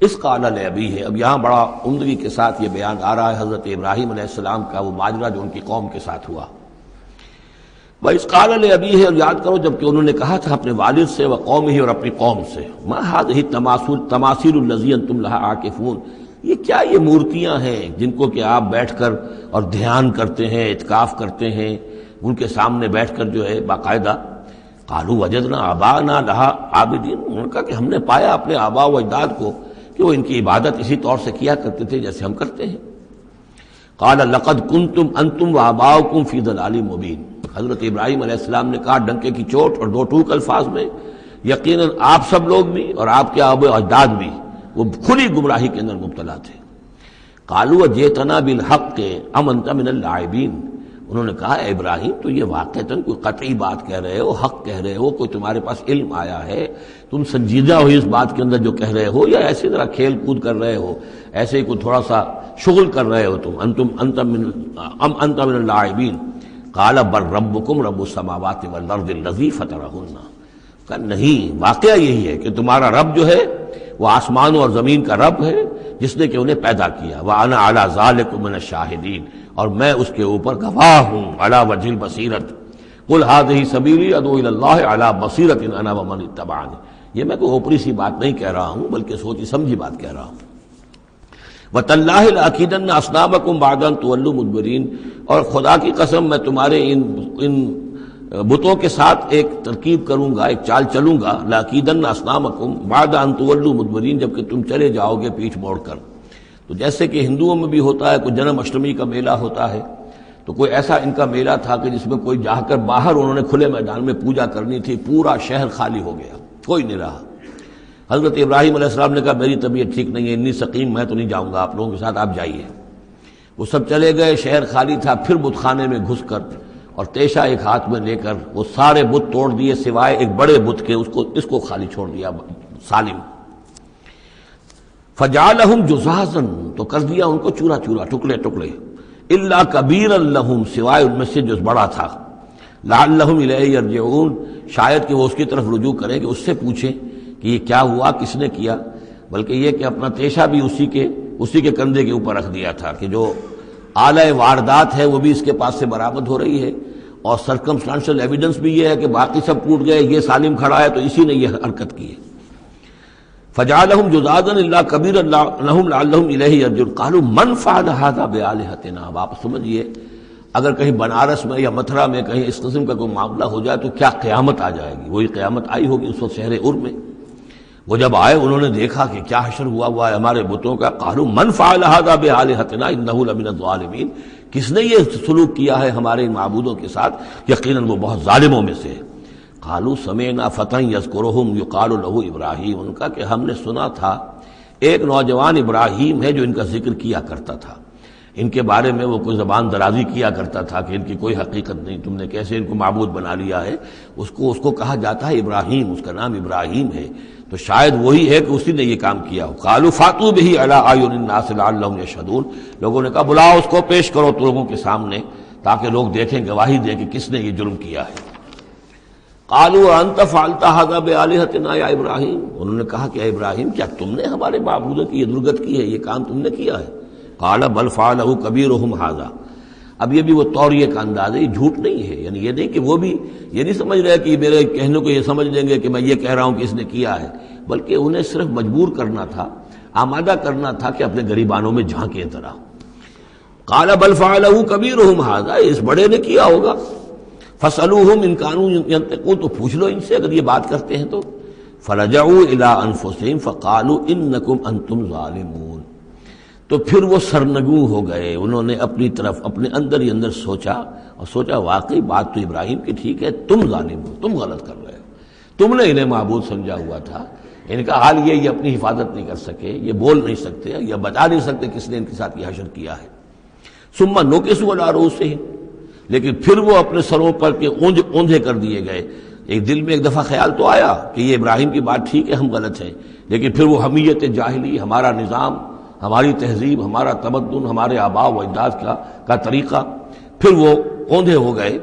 اس قال لأبیہ، اب یہاں بڑا عمدگی کے ساتھ یہ بیان آ رہا ہے حضرت ابراہیم علیہ السلام کا وہ ماجرا جو ان کی قوم کے ساتھ ہوا۔ وَإِذْ قَالَ لِأَبِيهِ، اور یاد کرو جب کہ انہوں نے کہا تھا اپنے والد سے، وقومہ، اور اپنی قوم سے، مَا هَٰذِهِ التَّمَاثِيلُ الَّتِي أَنتُمْ لَهَا عَاكِفُونَ، یہ کیا یہ مورتیاں ہیں جن کو کہ آپ بیٹھ کر اور دھیان کرتے ہیں، اعتکاف کرتے ہیں، ان کے سامنے بیٹھ کر جو ہے باقاعدہ. قالوا وجدنا آباءنا لها عابدین، انہوں نے کہا کہ ہم نے پایا اپنے آباء و اجداد کو کہ وہ ان کی عبادت اسی طور سے کیا کرتے تھے جیسے ہم کرتے ہیں. قال لقد کنتم انتم وآباؤکم فی ضلال مبین، حضرت ابراہیم علیہ السلام نے کہا ڈنکے کی چوٹ اور دو ٹوک الفاظ میں، یقیناً آپ سب لوگ بھی اور آپ کے آباء و اجداد بھی وہ کھلی گمراہی کے اندر مبتلا تھے. قالوا جئتنا بالحق ام انت من اللاعبین، انہوں نے کہا اے ابراہیم تو یہ واقعتاً کوئی قطعی بات کہہ رہے ہو، حق کہہ رہے ہو، کوئی تمہارے پاس علم آیا ہے، تم سنجیدہ ہو اس بات کے اندر جو کہہ رہے ہو، یا ایسے ذرا کھیل کود کر رہے ہو، ایسے ہی کوئی تھوڑا سا شغل کر رہے ہو تم؟ انت من اللاعبین. قال بل ربکم رب السماوات والارض الذی فطرہن، کہ نہیں واقعہ یہی ہے کہ تمہارا رب جو ہے وہ آسمانوں اور زمین کا رب ہے جس نے کہ انہیں پیدا کیا. وَأَنَا عَلَىٰ ذَلِكُم مِّنَ الشَّاهِدِينَ، اور میں اس کے اوپر گواہ ہوں. عَلَىٰ وَجْهِ الْبَصِيرَةِ قُلْ هَٰذِهِ سَبِيلِي أَدْعُو إِلَى اللَّهِ عَلَىٰ بَصِيرَةٍ أَنَا وَمَنِ اتَّبَعَنِي. یہ میں کوئی اوپری سی بات نہیں کہہ رہا ہوں بلکہ سوچی سمجھی بات کہہ رہا ہوں. وَتَاللَّهِ لَأَكِيدَنَّ أَصْنَامَكُمْ بَعْدَ أَن تُوَلُّوا مُدْبِرِينَ، اور خدا کی قسم میں تمہارے ان بتوں کے ساتھ ایک ترکیب کروں گا، ایک چال چلوں گا. لَأَكِيدَنَّ أَصْنَامَكُمْ بَعْدَ أَن تُوَلُّوا مُدْبِرِينَ، جبکہ تم چلے جاؤ گے پیٹھ موڑ کر. تو جیسے کہ ہندوؤں میں بھی ہوتا ہے، کوئی جنم اشٹمی کا میلہ ہوتا ہے، تو کوئی ایسا ان کا میلہ تھا کہ جس میں کوئی جا کر باہر انہوں نے کھلے میدان میں پوجا کرنی تھی، پورا شہر خالی ہو گیا، کوئی نہیں رہا. حضرت ابراہیم علیہ السلام نے کہا میری طبیعت ٹھیک نہیں ہے، اتنی سقیم، میں تو نہیں جاؤں گا آپ لوگوں کے ساتھ، آپ جائیے. وہ سب چلے گئے، شہر خالی تھا. پھر بت خانے میں گھس کر اور تیشا ایک ہاتھ میں لے کر وہ سارے بت توڑ دیے سوائے ایک بڑے بت کے، اس کو خالی چھوڑ دیا سالم. فجعلہم جزازا، تو کر دیا ان کو چورا چورا، ٹکڑے ٹکڑے. الا کبیرا لہم، سوائے ان میں سے جو بڑا تھا. لعلہم الیہ یرجعون، شاید کہ وہ اس کی طرف رجوع کریں کہ اس سے پوچھیں کہ یہ کیا ہوا، کس نے کیا. بلکہ یہ کہ اپنا تیشا بھی اسی کے کندھے کے اوپر رکھ دیا تھا کہ جو آلہ واردات ہے وہ بھی اس کے پاس سے برآمد ہو رہی ہے، اور سرکمسٹانشل ایویڈنس بھی یہ ہے کہ باقی سب ٹوٹ گئے، یہ سالم کھڑا ہے تو اسی نے یہ حرکت کی ہے. فجعلہم جزازا الا کبیرا لہم لعلہم الیہ یرجعون. قالوا من فعل ھذا بآلہتنا. اب آپ سمجھیے اگر کہیں بنارس میں یا متھرا میں کہیں اس قسم کا کوئی معاملہ ہو جائے تو کیا قیامت آ جائے گی. وہی قیامت آئی ہوگی اس وقت شہر ار میں. وہ جب آئے انہوں نے دیکھا کہ کیا حشر ہوا ہے ہمارے بتوں کا. قالوا من فعل ھذا بآلہتنا انہ لمن الظالمین، کس نے یہ سلوک کیا ہے ہمارے ان معبودوں کے ساتھ، یقیناً وہ بہت ظالموں میں سے ہے. قالوا سمعنا فتى يذكرهم يقال له ابراہیم، ان کا کہ ہم نے سنا تھا ایک نوجوان ابراہیم ہے جو ان کا ذکر کیا کرتا تھا، ان کے بارے میں وہ کوئی زبان درازی کیا کرتا تھا کہ ان کی کوئی حقیقت نہیں، تم نے کیسے ان کو معبود بنا لیا ہے. اس کو کہا جاتا ہے ابراہیم، اس کا نام ابراہیم ہے، تو شاید وہی ہے کہ اسی نے یہ کام کیا ہو. قالوا فاتوا به على اعين الناس لعلهم يشهدون، لوگوں نے کہا بلاؤ اس کو، پیش کرو لوگوں کے سامنے تاکہ لوگ دیکھیں، گواہی دیں کہ کس نے یہ جرم کیا ہے. قالوا انت فعلت هذا بآلهتنا یا ابراہیم، انہوں نے کہا کہ اے ابراہیم کیا تم نے ہمارے معبودوں کی یہ درگت کی ہے، یہ کام تم نے کیا ہے. قال بل فعله كبيرهم هذا. اب یہ بھی وہ توریہ کا انداز ہے، یہ جھوٹ نہیں ہے، یعنی یہ نہیں کہ وہ بھی یہ نہیں سمجھ رہے کہ میرے کہنے کو یہ سمجھ لیں گے کہ میں یہ کہہ رہا ہوں کہ اس نے کیا ہے، بلکہ انہیں صرف مجبور کرنا تھا، آمادہ کرنا تھا کہ اپنے گریبانوں میں جھانکیں طرح. قال بل فعله كبيرهم هذا، اس بڑے نے کیا ہوگا. فاسألوهم ان كانوا ينطقون، تو پوچھ لو ان سے اگر یہ بات کرتے ہیں تو. فرجعوا الى انفسهم فقالوا انكم انتم ظالمون، تو پھر وہ سرنگوں ہو گئے، انہوں نے اپنی طرف اپنے اندر ہی اندر سوچا واقعی بات تو ابراہیم کی ٹھیک ہے، تم ظالم ہو، تم غلط کر رہے ہو، تم نے انہیں معبود سمجھا ہوا تھا. ان کا حال یہ اپنی حفاظت نہیں کر سکے، یہ بول نہیں سکتے یا بتا نہیں سکتے کس نے ان کے ساتھ یہ حشر کیا ہے. ثم نکسوا علی رؤوسہم، لیکن پھر وہ اپنے سروں پر کے اوندھے کر دیے گئے. ایک دل میں ایک دفعہ خیال تو آیا کہ یہ ابراہیم کی بات ٹھیک ہے، ہم غلط ہیں، لیکن پھر وہ حمیت جاہلی، ہمارا نظام، ہماری تہذیب، ہمارا تمدن، ہمارے آباء و اجداد کا طریقہ، پھر وہ اوندھے ہو گئے.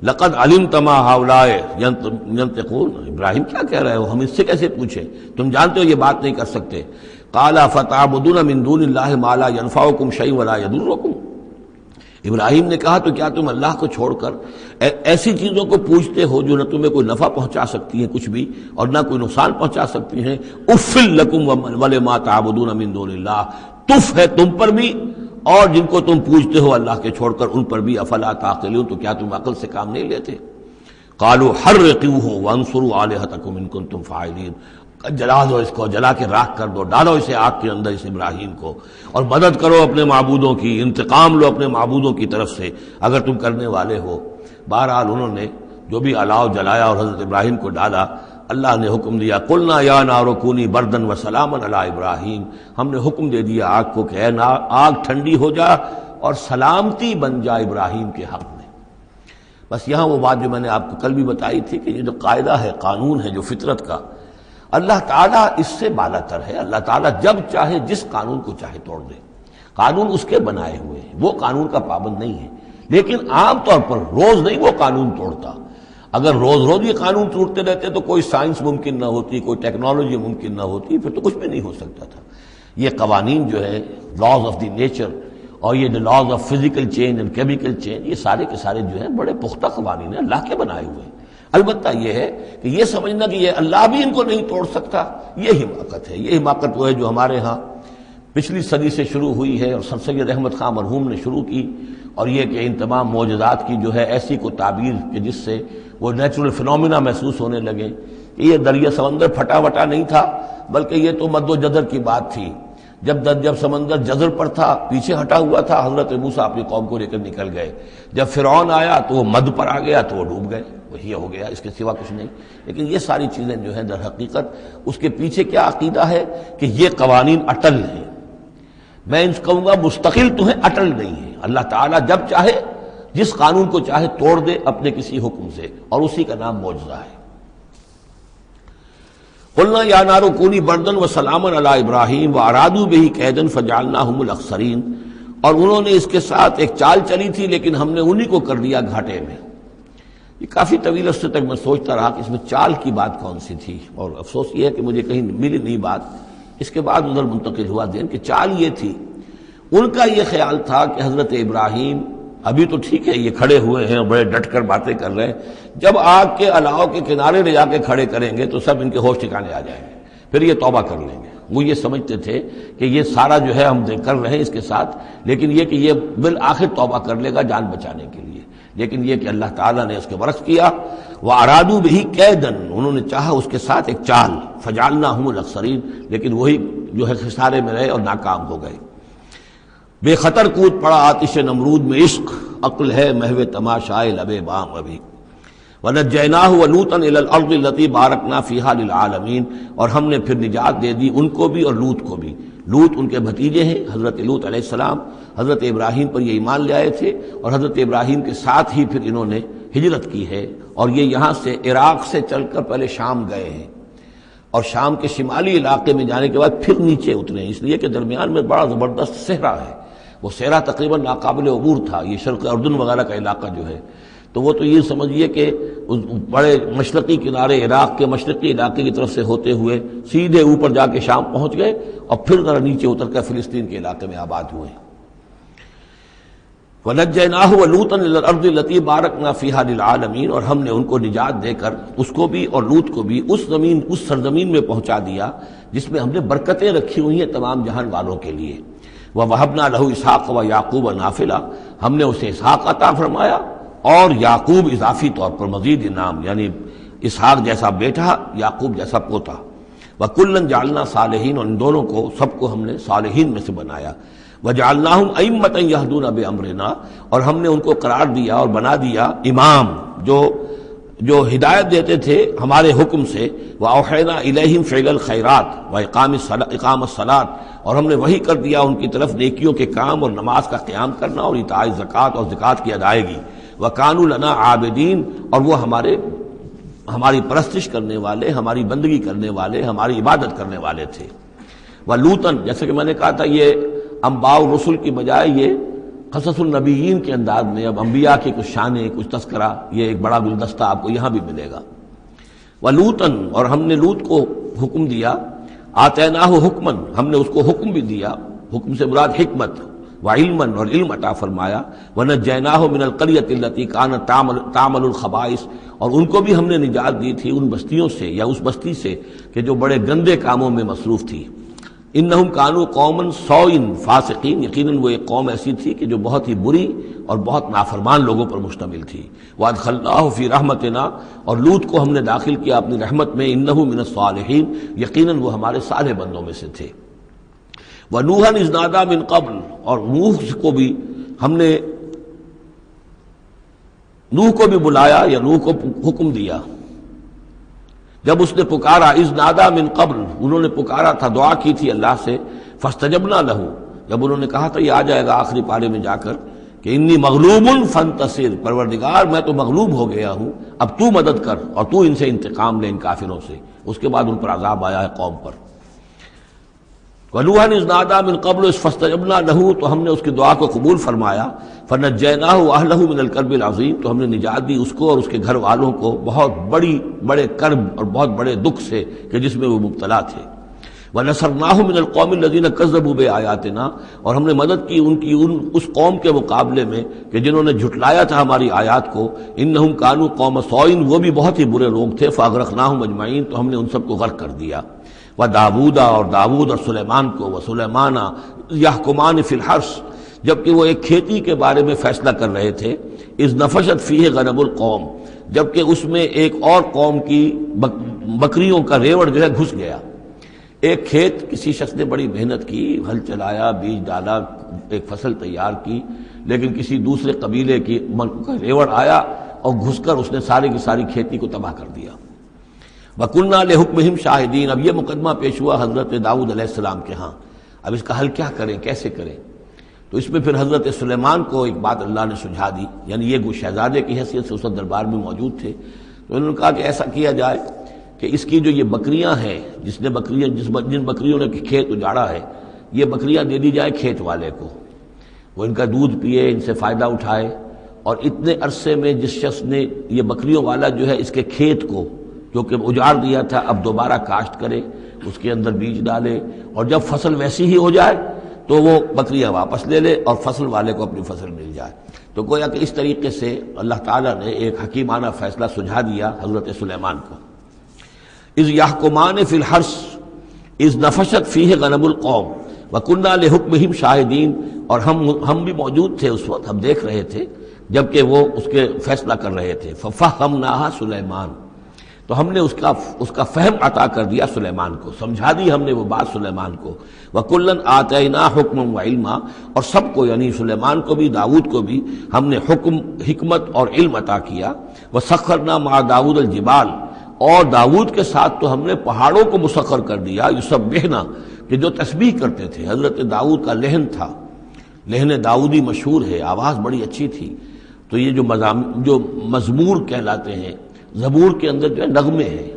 لقد علمت ما هؤلاء ينطقون، ابراہیم کیا کہہ رہے ہو، ہم اس سے کیسے پوچھیں، تم جانتے ہو یہ بات نہیں کر سکتے. قال فتعبدون من دون الله ما لا ينفعكم شيئا ولا يضركم، ابراہیم نے کہا تو کیا تم اللہ کو چھوڑ کر ایسی چیزوں کو پوچھتے ہو جو نہ تمہیں کوئی نفع پہنچا سکتی ہیں کچھ بھی اور نہ کوئی نقصان پہنچا سکتی ہیں. اف لکم ولما تعبدون من دون اللہ، تف ہے تم پر بھی اور جن کو تم پوجتے ہو اللہ کے چھوڑ کر ان پر بھی، افلا تعقلون، تو کیا تم عقل سے کام نہیں لیتے؟ قالوا حرقوه وانصروا آلهتكم ان کنتم فاعلین، جلا دو اس کو، جلا کے راکھ کر دو، ڈالو اسے آگ کے اندر اس ابراہیم کو، اور مدد کرو اپنے معبودوں کی، انتقام لو اپنے معبودوں کی طرف سے اگر تم کرنے والے ہو۔ بہرحال انہوں نے جو بھی الاؤ جلایا اور حضرت ابراہیم کو ڈالا، اللہ نے حکم دیا قلنا یا نار کونی بردن وسلاما علی ابراہیم، ہم نے حکم دے دیا آگ کو کہ اے آگ ٹھنڈی ہو جا اور سلامتی بن جا ابراہیم کے حق میں۔ بس یہاں وہ بات جو میں نے آپ کو کل بھی بتائی تھی کہ یہ جو قاعدہ ہے، قانون ہے جو فطرت کا، اللہ تعالیٰ اس سے بالا تر ہے۔ اللہ تعالیٰ جب چاہے جس قانون کو چاہے توڑ دے، قانون اس کے بنائے ہوئے ہیں، وہ قانون کا پابند نہیں ہے، لیکن عام طور پر روز نہیں وہ قانون توڑتا۔ اگر روز روز یہ قانون ٹوٹتے رہتے تو کوئی سائنس ممکن نہ ہوتی، کوئی ٹیکنالوجی ممکن نہ ہوتی، پھر تو کچھ بھی نہیں ہو سکتا تھا۔ یہ قوانین جو ہے لاز آف دی نیچر اور یہ جو laws of physical change and chemical change, یہ سارے کے سارے جو ہیں بڑے پختہ قوانین ہیں، اللہ کے بنائے ہوئے ہیں۔ البتہ یہ ہے کہ یہ سمجھنا کہ یہ اللہ بھی ان کو نہیں توڑ سکتا، یہ حماقت ہے۔ یہ حماقت وہ ہے جو ہمارے ہاں پچھلی صدی سے شروع ہوئی ہے اور سر سید احمد خان مرحوم نے شروع کی، اور یہ کہ ان تمام معجزات کی جو ہے ایسی کو تعبیر کہ جس سے وہ نیچرل فنومینا محسوس ہونے لگے کہ یہ دریا سمندر پھٹا وٹا نہیں تھا، بلکہ یہ تو مد و جزر کی بات تھی۔ جب سمندر جزر پر تھا، پیچھے ہٹا ہوا تھا، حضرت موسیٰ اپنی قوم کو لے کر نکل گئے۔ جب فرعون آیا تو وہ مد پر آ گیا تو وہ ڈوب گئے، وہی ہو گیا، اس کے سوا کچھ نہیں۔ لیکن یہ ساری چیزیں جو ہیں در حقیقت اس کے پیچھے کیا عقیدہ ہے کہ یہ قوانین اٹل ہیں۔ میں ان کہوں گا مستقل تو ہیں، اٹل نہیں ہیں۔ اللہ تعالیٰ جب چاہے جس قانون کو چاہے توڑ دے اپنے کسی حکم سے، اور اسی کا نام معجزہ ہے۔ قلنا یا نار کونی بردن وسلاما علی ابراہیم وارادوا بہ کیدا فجعلناہم الاخسرین، اور انہوں نے اس کے ساتھ ایک چال چلی تھی لیکن ہم نے انہی کو کر دیا گھاٹے میں۔ یہ کافی طویل عرصے تک میں سوچتا رہا کہ اس میں چال کی بات کون سی تھی، اور افسوس یہ ہے کہ مجھے کہیں ملی نہیں بات۔ اس کے بعد ادھر منتقل ہوا ذہن کہ چال یہ تھی، ان کا یہ خیال تھا کہ حضرت ابراہیم ابھی تو ٹھیک ہے یہ کھڑے ہوئے ہیں اور بڑے ڈٹ کر باتیں کر رہے ہیں، جب آگ کے الاؤ کے کنارے لے جا کے کھڑے کریں گے تو سب ان کے ہوش ٹھکانے آ جائیں گے، پھر یہ توبہ کر لیں گے۔ وہ یہ سمجھتے تھے کہ یہ سارا جو ہے ہم کر رہے ہیں اس کے ساتھ، لیکن یہ کہ یہ بالآخر توبہ کر لے گا جان بچانے کے لیے۔ لیکن یہ کہ اللہ تعالیٰ نے اس کے برعکس کیا، وَأَرَادُوا بِهِ كَيْدًا، انہوں نے چاہا اس کے ساتھ ایک چال، فَجَعَلْنَاهُمُ الْأَخْسَرِينَ، لیکن وہی جو ہے خسارے میں رہے اور ناکام ہو گئے۔ بے خطر کود پڑا آتش نمرود میں عشق، عقل ہے محو تماشائے لب بام ابھی۔ وَنَجَّيْنَاهُ وَلُوطًا إِلَى الْأَرْضِ الَّتِي بَارَكْنَا فِيهَا لِلْعَالَمِينَ، اور ہم نے پھر نجات دے دی ان کو بھی اور لوط کو بھی۔ لوط ان کے بھتیجے ہیں، حضرت لوط علیہ السلام حضرت ابراہیم پر یہ ایمان لے آئے تھے، اور حضرت ابراہیم کے ساتھ ہی پھر انہوں نے ہجرت کی ہے، اور یہ یہاں سے عراق سے چل کر پہلے شام گئے ہیں، اور شام کے شمالی علاقے میں جانے کے بعد پھر نیچے اترے ہیں، اس لیے کہ درمیان میں بڑا زبردست صحرا ہے۔ وہ صحرا تقریباً ناقابل عبور تھا، یہ شرق اردن وغیرہ کا علاقہ جو ہے، تو وہ تو یہ سمجھیے کہ اس بڑے مشرقی کنارے عراق کے مشرقی علاقے کی طرف سے ہوتے ہوئے سیدھے اوپر جا کے شام پہنچ گئے، اور پھر ذرا نیچے اتر کر فلسطین کے علاقے میں آباد ہوئے۔ وَنَجَّيْنَاهُ وَلُوطًا إِلَى الْأَرْضِ الَّتِي بَارَكْنَا فِيهَا لِلْعَالَمِينَ، اور ہم نے ان کو نجات دے کر اس کو بھی اور لوط کو بھی اس سرزمین میں پہنچا دیا جس میں ہم نے برکتیں رکھی ہوئی ہیں تمام جہان والوں کے لیے۔ وَوَهَبْنَا لَهُ إِسْحَاقَ وَيَعْقُوبَ نَافِلَةً، ہم نے اسے اسحاق عطا فرمایا اور یعقوب اضافی طور پر مزید انعام، یعنی اسحاق جیسا بیٹا، یعقوب جیسا پوتا۔ وَكُلًّا جَعَلْنَا صَالِحِينَ، اور ان دونوں کو سب کو ہم نے صالحین میں سے بنایا۔ وَجَعَلْنَاهُمْ أَئِمَّةً يَهْدُونَ بِأَمْرِنَا، اور ہم نے ان کو قرار دیا اور بنا دیا امام جو ہدایت دیتے تھے ہمارے حکم سے۔ وَأَوْحَيْنَا إِلَيْهِمْ فِعْلَ الْخَيْرَاتِ وَإِقَامَ الصَّلَاةِ، اور ہم نے وحی کر دیا ان کی طرف نیکیوں کے کام اور نماز کا قیام کرنا اور ایتاء زکوٰۃ اور زکوٰۃ کی ادائیگی۔ وَكَانُوا لَنَا عَابِدِينَ، اور وہ ہماری پرستش کرنے والے، ہماری بندگی کرنے والے، ہماری عبادت کرنے والے تھے۔ وَلُوطًا، جیسے کہ میں نے کہا تھا یہ انباء الرسل کی بجائے یہ قصص النبیین کے انداز میں اب انبیاء کی کچھ شانیں، کچھ تذکرہ، یہ ایک بڑا گلدستہ آپ کو یہاں بھی ملے گا۔ وَلُوطًا، اور ہم نے لوط کو حکم دیا، آتیناہ حکمن، ہم نے اس کو حکم بھی دیا، حکم سے مراد حکمت، وعلمًا، اور علم عطا فرمایا۔ وَنَجَّيْنَاهُ مِنَ الْقَرْيَةِ الَّتِي كَانَتْ تَعْمَلُ الْخَبَائِثَ، اور ان کو بھی ہم نے نجات دی تھی ان بستیوں سے یا اس بستی سے کہ جو بڑے گندے کاموں میں مصروف تھی۔ انہم کانوا قوما سوء فاسقین، یقیناً وہ ایک قوم ایسی تھی کہ جو بہت ہی بری اور بہت نافرمان لوگوں پر مشتمل تھی۔ وادخلناہ فی رحمتنا، اور لوط کو ہم نے داخل کیا اپنی رحمت میں، انہ من الصالحین، یقیناً وہ ہمارے صالح بندوں میں سے تھے۔ ونوحا اذ نادی من قبل، اور نوح کو بھی بلایا یا نوح کو حکم دیا جب اس نے پکارا، اذ نادی من قبل، انہوں نے پکارا تھا، دعا کی تھی اللہ سے، فاستجبنا لہ، جب انہوں نے کہا تھا، یہ آ جائے گا آخری پارے میں جا کر کہ انی مغلوب فانتصر، پروردگار میں تو مغلوب ہو گیا ہوں، اب تو مدد کر اور تو ان سے انتقام لے، ان کافروں سے۔ اس کے بعد ان پر عذاب آیا ہے قوم پر۔ وَنُوحًا إِذْ نَادَىٰ مِن قَبْلُ فَاسْتَجَبْنَا لَهُ، تو ہم نے اس کی دعا کو قبول فرمایا، فَنَجَّيْنَاهُ وَأَهْلَهُ مِنَ الْكَرْبِ الْعَظِيمِ، تو ہم نے نجات دی اس کو اور اس کے گھر والوں کو بہت بڑے کرب اور بہت بڑے دکھ سے کہ جس میں وہ مبتلا تھے۔ وَنَصَرْنَاهُ مِنَ الْقَوْمِ الَّذِينَ كَذَّبُوا بِآيَاتِنَا، اور ہم نے مدد کی اس قوم کے مقابلے میں کہ جنہوں نے جھٹلایا تھا ہماری آیات کو، إِنَّهُمْ كَانُوا قَوْمَ سَوْءٍ، وہ بھی بہت ہی برے لوگ تھے، فَأَغْرَقْنَاهُمْ أَجْمَعِينَ، تو ہم نے ان سب کو غرق کر دیا۔ وَدَاوُودَ، اور داود اور سلیمان کو، وَسُلَيْمَانَ يَحْكُمَانِ فِي الْحَرْثِ، جبکہ وہ ایک کھیتی کے بارے میں فیصلہ کر رہے تھے، اذ نفشت فیہ غنم القوم، جبکہ اس میں ایک اور قوم کی بکریوں کا ریوڑ جو ہے گھس گیا۔ ایک کھیت کسی شخص نے بڑی محنت کی، ہل چلایا، بیج ڈالا، ایک فصل تیار کی، لیکن کسی دوسرے قبیلے کی ریوڑ آیا اور گھس کر اس نے ساری کی ساری کھیتی کو تباہ کر دیا۔ وَكُنَّا لِحُكْمِهِمْ شَاهِدِينَ، اب یہ مقدمہ پیش ہوا حضرت داؤد علیہ السلام کے ہاں، اب اس کا حل کیا کریں، کیسے کریں؟ تو اس میں پھر حضرت سلیمان کو ایک بات اللہ نے سجھا دی، یعنی یہ شہزادے کی حیثیت سے اس دربار میں موجود تھے، تو انہوں نے کہا کہ ایسا کیا جائے کہ اس کی جو یہ بکریاں ہیں، جن بکریوں نے کھیت اجاڑا ہے، یہ بکریاں دے دی جائے کھیت والے کو، وہ ان کا دودھ پیے، ان سے فائدہ اٹھائے، اور اتنے عرصے میں جس شخص نے یہ بکریوں والا جو ہے اس کے کھیت کو جو کہ اجاڑ دیا تھا اب دوبارہ کاشت کرے، اس کے اندر بیج ڈالے، اور جب فصل ویسی ہی ہو جائے تو وہ بکریاں واپس لے لے اور فصل والے کو اپنی فصل مل جائے۔ تو گویا کہ اس طریقے سے اللہ تعالیٰ نے ایک حکیمانہ فیصلہ سجھا دیا حضرت سلیمان کو۔ اذ یحکمان فی الحرث اذ نفشت فیہ غنم القوم وکننا لحکمہم شاہدین، اور ہم بھی موجود تھے اس وقت، ہم دیکھ رہے تھے جبکہ وہ اس کے فیصلہ کر رہے تھے۔ ففہمناہا سلیمان، تو ہم نے اس کا فہم عطا کر دیا سلیمان کو، سمجھا دی ہم نے وہ بات سلیمان کو۔ وَكُلًّا آتَيْنَا حُكْمًا وَعِلْمًا، اور سب کو یعنی سلیمان کو بھی داؤد کو بھی ہم نے حکم، حکمت اور علم عطا کیا۔ وَسَخَّرْنَا مَعَ دَاوُودَ الْجِبَالَ، اور داؤد کے ساتھ تو ہم نے پہاڑوں کو مسخر کر دیا، یسبحنا، کہ جو تسبیح کرتے تھے۔ حضرت داؤد کا لہن تھا، لہن داؤدی مشہور ہے، آواز بڑی اچھی تھی، تو یہ جو مزمور کہلاتے ہیں، زبور کے اندر جو ہے نغمے ہیں،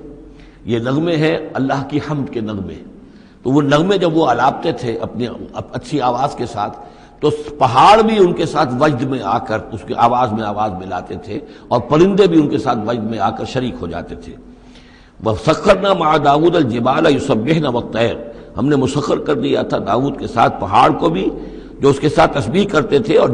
یہ نغمے ہیں اللہ کی حمد کے نغمے، تو وہ نغمے جب وہ الاپتے تھے اپنی اچھی آواز کے ساتھ، تو پہاڑ بھی ان کے ساتھ وجد میں آ کر اس کی آواز میں آواز ملاتے تھے، اور پرندے بھی ان کے ساتھ وجد میں آ کر شریک ہو جاتے تھے۔ وَسَخَّرْنَا مَعَ دَاوُودَ الْجِبَالَ يُسَبِّحْنَ وَالطَّيْرَ، ہم نے مسخر کر دیا تھا داؤد کے ساتھ پہاڑ کو بھی جو اس کے ساتھ تسبیح کرتے تھے، اور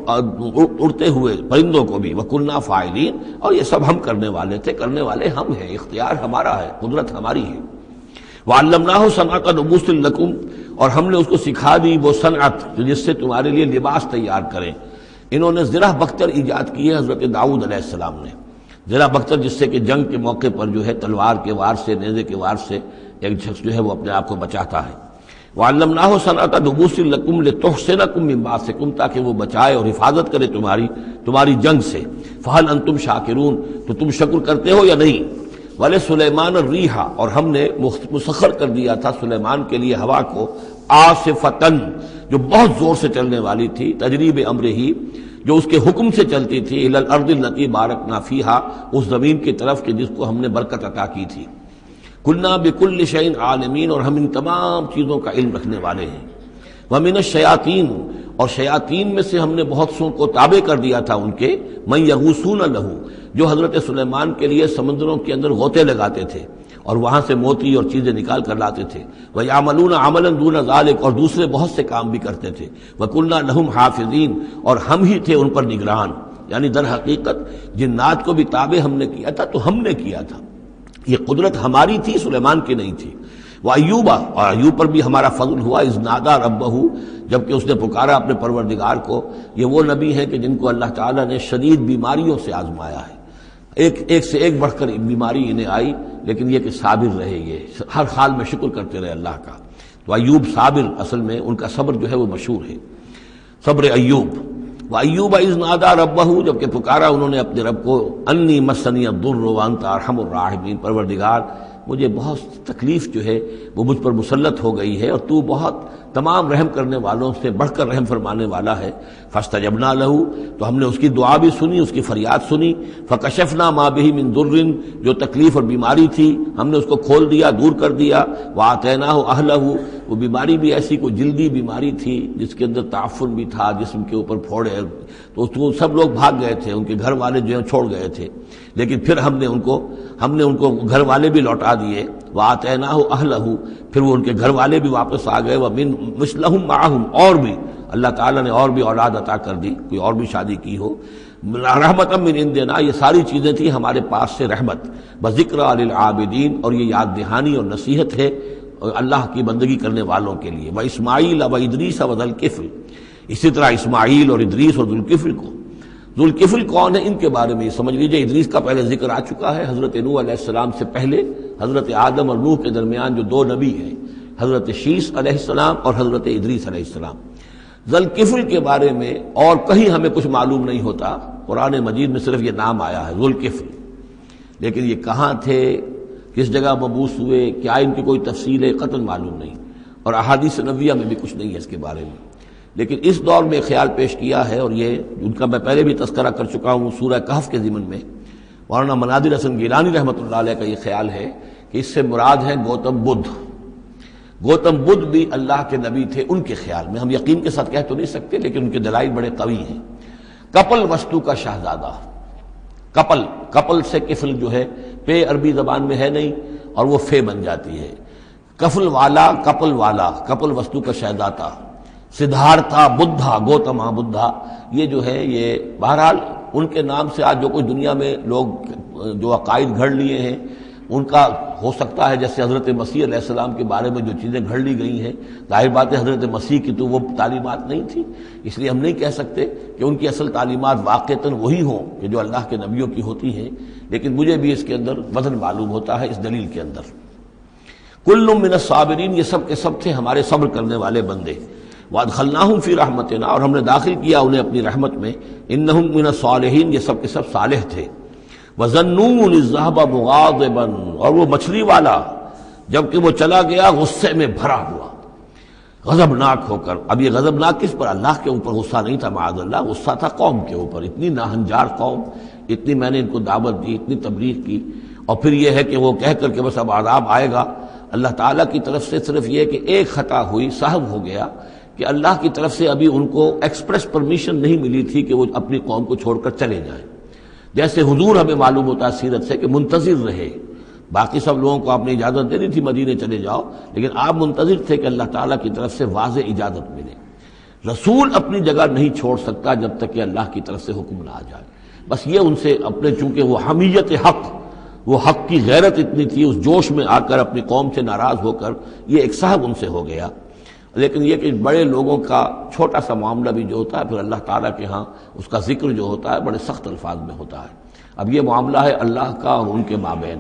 اڑتے ہوئے پرندوں کو بھی۔ وَكُنَّا فَاعِلِينَ، اور یہ سب ہم کرنے والے تھے، کرنے والے ہم ہیں، اختیار ہمارا ہے، قدرت ہماری ہے۔ وَعَلَّمْنَاهُ صَنْعَةَ لُبُوسٍ لَكُمْ، اور ہم نے اس کو سکھا دی وہ صنعت جس سے تمہارے لیے لباس تیار کریں۔ انہوں نے زرہ بختر ایجاد کی ہے حضرت داؤد علیہ السلام نے، زرہ بختر جس سے کہ جنگ کے موقع پر جو ہے تلوار کے وار سے، نیزے کے وار سے ایک شخص جو ہے وہ اپنے آپ کو بچاتا ہے۔ وَعَلَّمْنَاهُ صَنْعَةَ لُبُوسٍ لَكُمْ لِتُحْصِنَكُم مِّن بَأْسِكُمْ، تاکہ وہ بچائے اور حفاظت کرے تمہاری جنگ سے۔ فَهَلْ أَنْتُمْ شَاكِرُونَ، تو تم شکر کرتے ہو یا نہیں؟ وَلِسُلَيْمَانَ الرِّيحَ، اور ہم نے مسخر کر دیا تھا سلیمان کے لیے ہوا کو، عاصفۃً، جو بہت زور سے چلنے والی تھی، تجری بِأَمْرِهِ، جو اس کے حکم سے چلتی تھی، إِلَى الْأَرْضِ الَّتِي بَارَكْنَا فِيهَا، اس زمین کی طرف کہ جس کو ہم نے برکت عطا کی تھی۔ کُنَّا بِكُلِّ شَيْءٍ عَالِمِينَ، اور ہم ان تمام چیزوں کا علم رکھنے والے ہیں۔ وَمِنَ الشَّيَاطِينِ، اور شیاطین میں سے ہم نے بہت سو کو تابع کر دیا تھا ان کے، مَن يَغُوصُونَ لَهُ، جو حضرت سلیمان کے لیے سمندروں کے اندر غوطے لگاتے تھے اور وہاں سے موتی اور چیزیں نکال کر لاتے تھے۔ وَيَعْمَلُونَ عَمَلًا دُونَ ذَلِكَ، اور دوسرے بہت سے کام بھی کرتے تھے۔ وَكُنَّا لَهُمْ حَافِظِينَ، اور ہم ہی تھے ان پر نگران، یعنی در حقیقت جنات کو بھی تابع ہم نے کیا تھا، تو ہم نے کیا تھا، یہ قدرت ہماری تھی، سلیمان کی نہیں تھی۔ وایوبا، اور ایوب پر بھی ہمارا فضل ہوا، اذ نادا ربہ، جبکہ اس نے پکارا اپنے پروردگار کو۔ یہ وہ نبی ہیں کہ جن کو اللہ تعالیٰ نے شدید بیماریوں سے آزمایا ہے، ایک سے ایک بڑھ کر بیماری انہیں آئی، لیکن یہ کہ صابر رہے، یہ ہر حال میں شکر کرتے رہے اللہ کا۔ تو ایوب صابر، اصل میں ان کا صبر جو ہے وہ مشہور ہے، صبر ایوب۔ وایوب اذ نادا ربہ، جبکہ پکارا انہوں نے اپنے رب کو، انی مسنی الضر وانت ارحم الراحمین، پروردگار مجھے بہت تکلیف جو ہے وہ مجھ پر مسلط ہو گئی ہے، اور تو بہت تمام رحم کرنے والوں سے بڑھ کر رحم فرمانے والا ہے۔ فاستجبنا لہ، تو ہم نے اس کی دعا بھی سنی، اس کی فریاد سنی۔ فکشفنا ما بہ من ضر، جو تکلیف اور بیماری تھی ہم نے اس کو کھول دیا، دور کر دیا۔ وآتیناہ اہلہ، وہ بیماری بھی ایسی کوئی جلدی بیماری تھی جس کے اندر تعفن بھی تھا، جسم کے اوپر پھوڑے، تو سب لوگ بھاگ گئے تھے، ان کے گھر والے جو ہیں چھوڑ گئے تھے، لیکن پھر ہم نے ان کو گھر والے بھی لوٹا دیے۔ وآتیناہ اہلہ، پھر وہ ان کے گھر والے بھی واپس آ گئے۔ ومن مثلہم معہم، اور بھی اللہ تعالیٰ نے اور بھی اولاد عطا کر دی، کوئی اور بھی شادی کی ہو۔ رحمت من عندنا، یہ ساری چیزیں تھیں ہمارے پاس سے رحمت۔ بذکرى للعابدین، اور یہ یاد دہانی اور نصیحت ہے اللہ کی بندگی کرنے والوں کے لیے۔ واسماعیل وادریس وذوالکفل، اسی طرح اسماعیل اور ادریس اور ذوالکفل کو۔ ذوالکفل کون ہے ان کے بارے میں یہ سمجھ لیجئے، ادریس کا پہلے ذکر آ چکا ہے، حضرت نوح علیہ السلام سے پہلے حضرت آدم اور نوح کے درمیان جو دو نبی ہیں، حضرت شیس علیہ السلام اور حضرت ادریس علیہ السلام۔ ذوالکفل کے بارے میں اور کہیں ہمیں کچھ معلوم نہیں ہوتا، قرآن مجید میں صرف یہ نام آیا ہے ذوالکفل، لیکن یہ کہاں تھے، کس جگہ مبعوث ہوئے، کیا ان کی کوئی تفصیل ہے، قطعاً معلوم نہیں، اور احادیث نبویہ میں بھی کچھ نہیں ہے اس کے بارے میں۔ لیکن اس دور میں خیال پیش کیا ہے، اور یہ ان کا میں پہلے بھی تذکرہ کر چکا ہوں سورہ کہف کے ضمن میں، مولانا مناظر حسن گیلانی رحمۃ اللہ علیہ کا یہ خیال ہے کہ اس سے مراد ہے گوتم بدھ۔ گوتم بدھ بھی اللہ کے نبی تھے ان کے خیال میں، ہم یقین کے ساتھ کہہ تو نہیں سکتے، لیکن ان کے دلائل بڑے قوی ہیں۔ کپل وستو کا شہزادہ، کپل سے کفل جو ہے، پے عربی زبان میں ہے نہیں اور وہ فے بن جاتی ہے، کفل والا، کپل وستو کا شہزادہ، سدھارتھا بدھا، گوتما بدھا، یہ جو ہے یہ بہرحال ان کے نام سے آج جو کچھ دنیا میں لوگ جو عقائد گھڑ لیے ہیں ان کا ہو سکتا ہے، جیسے حضرت مسیح علیہ السلام کے بارے میں جو چیزیں گھڑ لی گئی ہیں، ظاہر بات ہے حضرت مسیح کی تو وہ تعلیمات نہیں تھی، اس لیے ہم نہیں کہہ سکتے کہ ان کی اصل تعلیمات واقعتاً وہی ہوں کہ جو اللہ کے نبیوں کی ہوتی ہیں، لیکن مجھے بھی اس کے اندر وزن معلوم ہوتا ہے اس دلیل کے اندر۔ کل من الصابرین، یہ سب کے سب تھے ہمارے صبر کرنے والے بندے۔ وادخلناہم فی رحمتنا، اور ہم نے داخل کیا انہیں اپنی رحمت میں۔ انہم من الصالحین، یہ سب کے سب صالح تھے۔ وظنون اذ ذهب مغاضبا، اور وہ مچھلی والا جبکہ وہ چلا گیا غصے میں بھرا ہوا، غضبناک ہو کر۔ اب یہ غضبناک کس پر؟ اللہ کے اوپر غصہ نہیں تھا معاذ اللہ، غصہ تھا قوم کے اوپر، اتنی ناہنجار قوم، اتنی میں نے ان کو دعوت دی، اتنی تبلیغ کی، اور پھر یہ ہے کہ وہ کہہ کر کہ بس اب عذاب آئے گا۔ اللہ تعالیٰ کی طرف سے صرف یہ کہ ایک خطا ہوئی، سہو ہو گیا کہ اللہ کی طرف سے ابھی ان کو ایکسپریس پرمیشن نہیں ملی تھی کہ وہ اپنی قوم کو چھوڑ کر چلے جائیں۔ جیسے حضور ہمیں معلوم ہوتا ہے سیرت سے کہ منتظر رہے، باقی سب لوگوں کو آپ نے اجازت دے دی تھی مدینے چلے جاؤ، لیکن آپ منتظر تھے کہ اللہ تعالیٰ کی طرف سے واضح اجازت ملے۔ رسول اپنی جگہ نہیں چھوڑ سکتا جب تک کہ اللہ کی طرف سے حکم نہ آ جائے، بس یہ ان سے اپنے، چونکہ وہ حمیت حق، وہ حق کی غیرت اتنی تھی، اس جوش میں آ کر اپنی قوم سے ناراض ہو کر یہ ایک صاحب ان سے ہو گیا۔ لیکن یہ کہ بڑے لوگوں کا چھوٹا سا معاملہ بھی جو ہوتا ہے پھر اللہ تعالیٰ کے ہاں اس کا ذکر جو ہوتا ہے بڑے سخت الفاظ میں ہوتا ہے۔ اب یہ معاملہ ہے اللہ کا اور ان کے مابین۔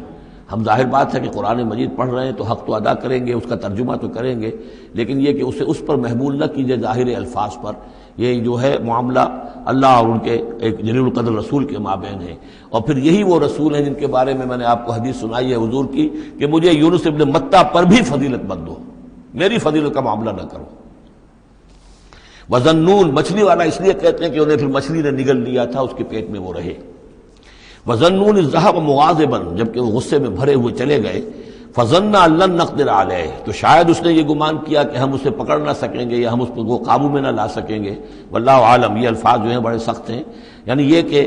ہم ظاہر بات ہے کہ قرآن مجید پڑھ رہے ہیں تو حق تو ادا کریں گے، اس کا ترجمہ تو کریں گے، لیکن یہ کہ اسے اس پر محمول نہ کیجیے ظاہر الفاظ پر۔ یہ جو ہے معاملہ اللہ اور ان کے ایک جلیل القدر رسول کے مابین ہے، اور پھر یہی وہ رسول ہیں جن کے بارے میں نے آپ کو حدیث سنائی ہے حضور کی کہ مجھے یونس ابن متہ پر بھی فضیلت مت دو، میری فضیلت کا معاملہ نہ کرو۔ وظنون، مچھلی والا اس لیے کہتے ہیں کہ انہیں پھر مچھلی نے نگل لیا تھا، اس کے پیٹ میں وہ رہے۔ وظنون اذ ذهب مغاضبا، جبکہ وہ غصے میں بھرے ہوئے چلے گئے۔ فظن ان لن نقدر علیہ، تو شاید اس نے یہ گمان کیا کہ ہم اسے پکڑ نہ سکیں گے یا ہم اس کو قابو میں نہ لا سکیں گے۔ واللہ عالم، یہ الفاظ جو ہیں بڑے سخت ہیں، یعنی یہ کہ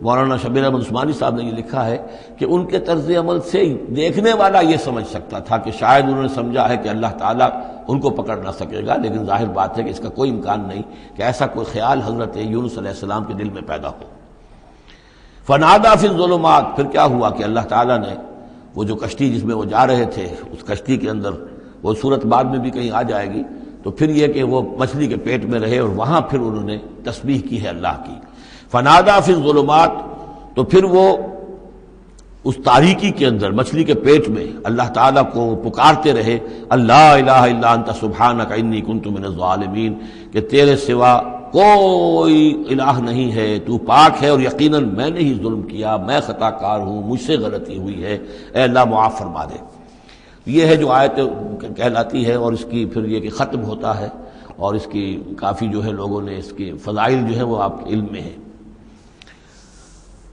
مولانا شبیر احمد عثمانی صاحب نے یہ لکھا ہے کہ ان کے طرز عمل سے دیکھنے والا یہ سمجھ سکتا تھا کہ شاید انہوں نے سمجھا ہے کہ اللہ تعالیٰ ان کو پکڑ نہ سکے گا، لیکن ظاہر بات ہے کہ اس کا کوئی امکان نہیں کہ ایسا کوئی خیال حضرت یونس علیہ السلام کے دل میں پیدا ہو۔ فنادا فی الظلمات، پھر کیا ہوا کہ اللہ تعالیٰ نے وہ جو کشتی جس میں وہ جا رہے تھے، اس کشتی کے اندر وہ صورت بعد میں بھی کہیں آ جائے گی. تو پھر یہ کہ وہ مچھلی کے پیٹ میں رہے اور وہاں پھر انہوں نے تسبیح کی ہے اللہ کی. فنادا فی الظلمات، تو پھر وہ اس تاریکی کے اندر مچھلی کے پیٹ میں اللہ تعالیٰ کو پکارتے رہے، اللہ الہ الا انت سبحانک انی کنت من الظالمین، کہ تیرے سوا کوئی الہ نہیں ہے، تو پاک ہے اور یقیناً میں نے ہی ظلم کیا، میں خطا کار ہوں، مجھ سے غلطی ہوئی ہے، اے اللہ معاف فرما دے. یہ ہے جو آیت کہلاتی ہے، اور اس کی پھر یہ کہ ختم ہوتا ہے، اور اس کی کافی جو ہے لوگوں نے اس کے فضائل جو ہے وہ آپ کے علم میں ہیں.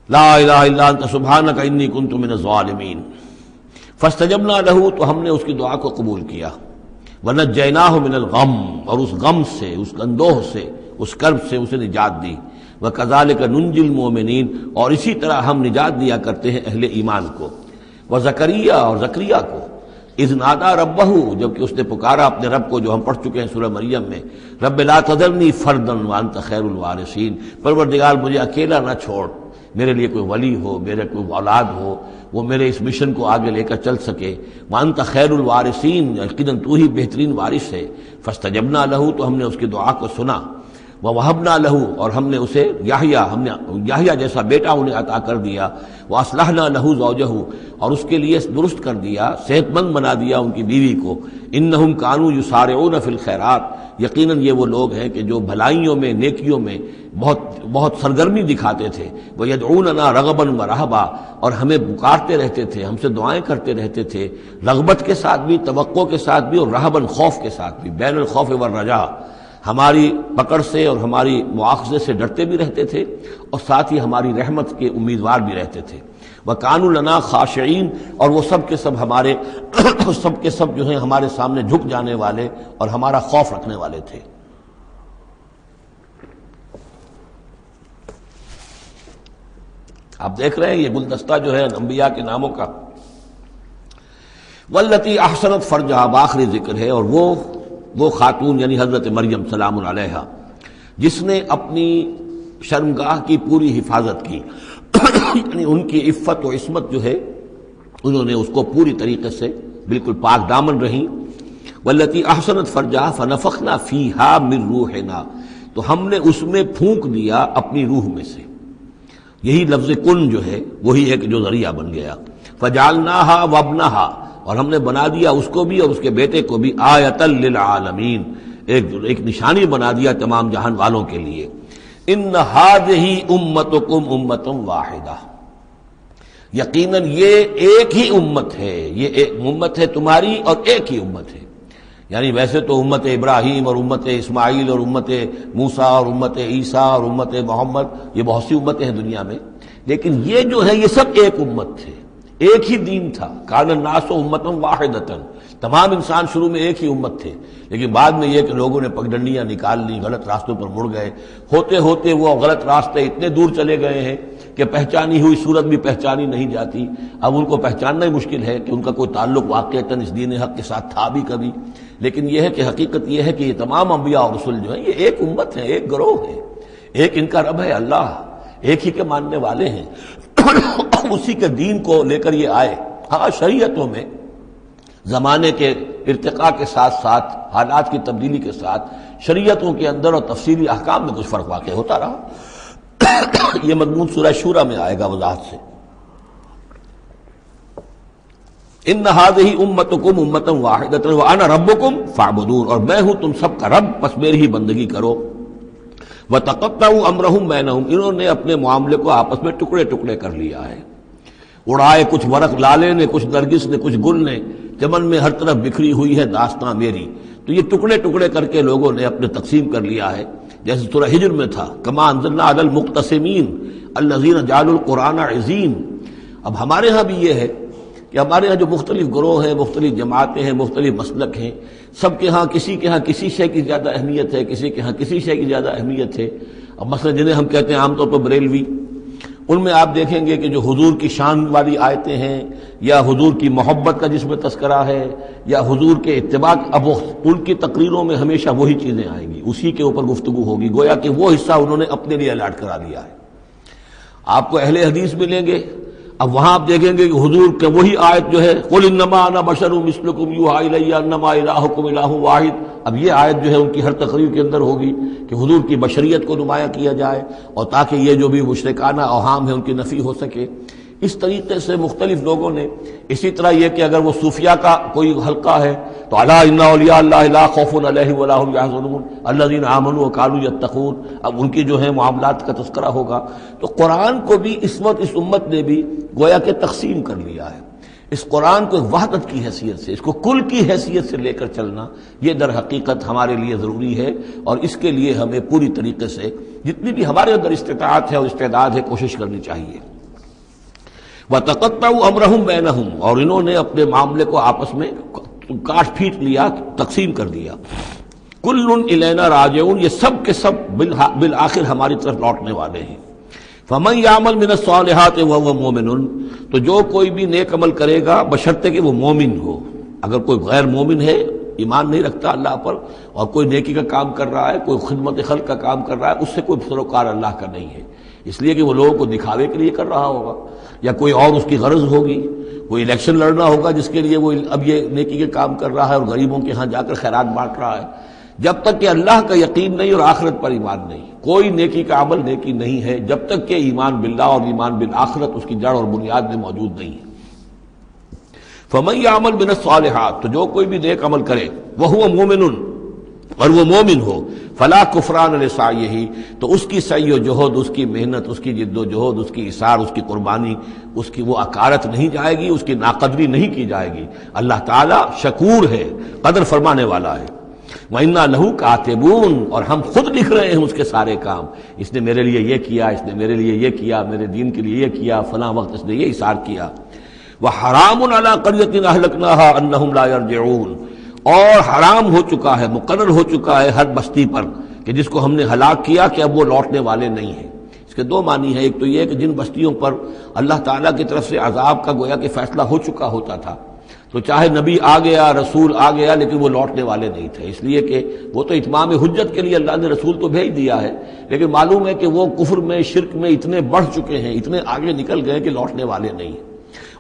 لا الہ الا انت سبحانک انی کنت من الظالمین فاستجبنا لہ، تو ہم نے اس کی دعا کو قبول کیا. ونجیناہ من الغم، اور اس غم سے، اس اندوہ سے، اس کرب سے اسے نجات دی. وکذالک ننجی المؤمنین، اور اسی طرح ہم نجات دیا کرتے ہیں اہل ایمان کو. وزکریا، اور زکریا کو، اذ نادا ربہ، جبکہ اس نے پکارا اپنے رب کو، جو ہم پڑھ چکے ہیں سورہ مریم میں، رب لا تذرنی فردا وانت خیر الوارثین، پروردگار مجھے اکیلا نہ چھوڑ، میرے لیے کوئی ولی ہو، میرے کوئی اولاد ہو، وہ میرے اس مشن کو آگے لے کر چل سکے. وانت خیر الوارثین، یقیناً تو ہی بہترین وارث ہے. فاستجبنا لہ، تو ہم نے اس کی دعا کو سنا. ووہبنا لہ، اور ہم نے اسے یحییٰ، ہم نے یحییٰ جیسا بیٹا انہیں عطا کر دیا. واصلحنا لہ زوجہ، اور اس کے لیے درست کر دیا، صحت مند بنا دیا ان کی بیوی کو. انہم کانوا یسارعون فی الخیرات، یقیناً یہ وہ لوگ ہیں کہ جو بھلائیوں میں، نیکیوں میں بہت سرگرمی دکھاتے تھے. ویدعوننا رغبا ورہبا، اور ہمیں پکارتے رہتے تھے، ہم سے دعائیں کرتے رہتے تھے، رغبت کے ساتھ بھی، توقع کے ساتھ بھی، اور رہبا خوف کے ساتھ بھی، بین الخوف والرجاء، ہماری پکڑ سے اور ہماری مواخذے سے ڈرتے بھی رہتے تھے، اور ساتھ ہی ہماری رحمت کے امیدوار بھی رہتے تھے. وَكَانُوا لَنَا خَاشِعِينَ، اور وہ سب کے سب ہمارے سب کے سب جو ہیں ہمارے سامنے جھک جانے والے اور ہمارا خوف رکھنے والے تھے. آپ دیکھ رہے ہیں یہ گلدستہ جو ہے انبیاء کے ناموں کا. وَالَّتِي أَحْسَنَتْ فَرْجَهَا، بآخری ذکر ہے، اور وہ خاتون یعنی حضرت مریم سلام علیہا، جس نے اپنی شرمگاہ کی پوری حفاظت کی، یعنی ان کی عفت و عصمت جو ہے انہوں نے اس کو پوری طریقے سے بالکل پاک دامن رہیں. والتي احسنت فرجها فنفخنا فيها من روحنا، تو ہم نے اس میں پھونک دیا اپنی روح میں سے. یہی لفظ کن جو ہے وہی ایک جو ذریعہ بن گیا. فجعلناها وابنها، اور ہم نے بنا دیا اس کو بھی اور اس کے بیٹے کو بھی آیۃ للعالمین، ایک نشانی بنا دیا تمام جہان والوں کے لیے. ان ہذہ امتکم امۃ واحدہ، یقیناً یہ ایک ہی امت ہے، یہ ایک امت ہے تمہاری اور ایک ہی امت ہے. یعنی ویسے تو امت ابراہیم اور امت اسماعیل اور امت موسیٰ اور امت عیسیٰ اور امت محمد، یہ بہت سی امتیں ہیں دنیا میں، لیکن یہ جو ہے یہ سب ایک امت تھے، ایک ہی دین تھا. کان الناس امۃ واحدۃ، تمام انسان شروع میں ایک ہی امت تھے، لیکن بعد میں یہ کہ لوگوں نے پگڈنڈیاں نکال لی، غلط راستوں پر مڑ گئے، ہوتے ہوتے وہ غلط راستے اتنے دور چلے گئے ہیں کہ پہچانی ہوئی صورت بھی پہچانی نہیں جاتی. اب ان کو پہچاننا ہی مشکل ہے کہ ان کا کوئی تعلق واقعتاً اس دین حق کے ساتھ تھا بھی کبھی. لیکن یہ ہے کہ حقیقت یہ ہے کہ یہ تمام انبیاء اور رسول جو ہیں یہ ایک امت ہے، ایک گروہ ہے، ایک ان کا رب ہے اللہ، ایک ہی کے ماننے والے ہیں، اسی کے دین کو لے کر یہ آئے. ہاں شریعتوں میں زمانے کے ارتقاء کے ساتھ ساتھ، حالات کی تبدیلی کے ساتھ، شریعتوں کے اندر اور تفصیلی احکام میں کچھ فرق واقع ہوتا رہا. یہ مضمون سورہ شورى میں آئے گا وضاحت سے. ان هذه امتکم امۃ واحدۃ وانا ربکم فاعبدون، اور میں ہوں تم سب کا رب، بس میری ہی بندگی کرو. وتقطعوا امرهم بینہم، انہوں نے اپنے معاملے کو آپس میں ٹکڑے ٹکڑے کر لیا ہے. اڑائے کچھ ورق لالے نے، کچھ نرگس نے، کچھ گل نے، چمن میں ہر طرف بکھری ہوئی ہے داستاں میری. تو یہ ٹکڑے ٹکڑے کر کے لوگوں نے اپنے تقسیم کر لیا ہے، جیسے سورہ ہجر میں تھا کما انزلنا علی المقتسمین الذین جعلوا القرآن عظیم. اب ہمارے ہاں بھی یہ ہے کہ ہمارے ہاں جو مختلف گروہ ہیں، مختلف جماعتیں ہیں، مختلف مسلک ہیں، سب کے ہاں کسی شے کی زیادہ اہمیت ہے، کسی کے ہاں کسی شے کی زیادہ اہمیت ہے. اب مثلا جنہیں ہم کہتے ہیں عام طور پر بریلوی، ان میں آپ دیکھیں گے کہ جو حضور کی شان والی آیتیں ہیں، یا حضور کی محبت کا جس میں تذکرہ ہے، یا حضور کے اتباع، اب ان کی تقریروں میں ہمیشہ وہی چیزیں آئیں گی، اسی کے اوپر گفتگو ہوگی، گویا کہ وہ حصہ انہوں نے اپنے لیے الاٹ کرا لیا ہے. آپ کو اہل حدیث ملیں گے، اب وہاں آپ دیکھیں گے کہ حضور کے وہی آیت جو ہے قل انما انا بشر مثلکم یوحی الی انما الہکم الہ واحد، اب یہ آیت جو ہے ان کی ہر تقریر کے اندر ہوگی کہ حضور کی بشریت کو نمایاں کیا جائے اور تاکہ یہ جو بھی مشرکانہ اوہام ہے ان کی نفی ہو سکے۔ اس طریقے سے مختلف لوگوں نے، اسی طرح یہ کہ اگر وہ صوفیہ کا کوئی حلقہ ہے تو الا ان اولیاء اللہ لا خوف علیہم ولا هم يحزنون الذین آمنوا وكانوا يتقون، اب ان کی جو ہے معاملات کا تذکرہ ہوگا۔ تو قرآن کو بھی اس وقت اس امت نے بھی گویا کہ تقسیم کر لیا ہے۔ اس قرآن کو ایک وحدت کی حیثیت سے، اس کو کل کی حیثیت سے لے کر چلنا، یہ در حقیقت ہمارے لیے ضروری ہے، اور اس کے لیے ہمیں پوری طریقے سے جتنی بھی ہمارے اندر استطاعت ہے اور استعداد ہے کوشش کرنی چاہیے۔ وَتَقَطَّعُوا أَمْرَهُمْ بَيْنَهُمْ، اور انہوں نے اپنے معاملے کو آپس میں کاٹ پھینٹ لیا، تقسیم کر دیا۔ كُلٌّ إِلَيْنَا رَاجِعُونَ، یہ سب کے سب بالآخر ہماری طرف لوٹنے والے ہیں۔ فَمَن يَعْمَلْ مِنَ الصَّالِحَاتِ وَهُوَ مُؤْمِنٌ، تو جو کوئی بھی نیک عمل کرے گا بشرطے کہ وہ مومن ہو۔ اگر کوئی غیر مومن ہے، ایمان نہیں رکھتا اللہ پر، اور کوئی نیکی کا کام کر رہا ہے، کوئی خدمت خلق کا کام کر رہا ہے، اس سے کوئی سروکار اللہ کا نہیں ہے، اس لیے کہ وہ لوگوں کو دکھاوے کے لیے کر رہا ہوگا، یا کوئی اور اس کی غرض ہوگی، کوئی الیکشن لڑنا ہوگا جس کے لیے وہ اب یہ نیکی کے کام کر رہا ہے اور غریبوں کے ہاں جا کر خیرات بانٹ رہا ہے۔ جب تک کہ اللہ کا یقین نہیں اور آخرت پر ایمان نہیں، کوئی نیکی کا عمل نیکی نہیں ہے جب تک کہ ایمان باللہ اور ایمان بالآخرت اس کی جڑ اور بنیاد میں موجود نہیں ہے۔ فَمَن يَعْمَلْ مِنَ الصَّالِحَاتِ، تو جو کوئی بھی نیک عمل کرے وَهُوَ مُؤْمِنٌ، اور وہ مومن ہو، فلا کفران لسعیہ، تو اس کی سعی و جہد، اس کی محنت، اس کی جد و جہد، اس کی اثار، اس کی قربانی، اس کی وہ اکارت نہیں جائے گی، اس کی ناقدری نہیں کی جائے گی۔ اللہ تعالیٰ شکور ہے، قدر فرمانے والا ہے۔ وَإِنَّا لَهُ كَاتِبُونَ، اور ہم خود لکھ رہے ہیں اس کے سارے کام، اس نے میرے لیے یہ کیا، اس نے میرے لیے یہ کیا، میرے دین کے لیے یہ کیا، فلاں وقت اس نے یہ اثار کیا۔ وَحَرَامٌ عَلَىٰ قَرْيَةٍ أَهْلَكْنَاهَا أَنَّهُمْ لَا يَرْجِعُونَ، اور حرام ہو چکا ہے، مقرر ہو چکا ہے ہر بستی پر کہ جس کو ہم نے ہلاک کیا کہ اب وہ لوٹنے والے نہیں ہیں۔ اس کے دو معنی ہیں، ایک تو یہ کہ جن بستیوں پر اللہ تعالیٰ کی طرف سے عذاب کا گویا کہ فیصلہ ہو چکا ہوتا تھا، تو چاہے نبی آ گیا، رسول آ گیا، لیکن وہ لوٹنے والے نہیں تھے، اس لیے کہ وہ تو اتمام حجت کے لیے اللہ نے رسول تو بھیج دیا ہے، لیکن معلوم ہے کہ وہ کفر میں، شرک میں اتنے بڑھ چکے ہیں، اتنے آگے نکل گئے کہ لوٹنے والے نہیں ہیں۔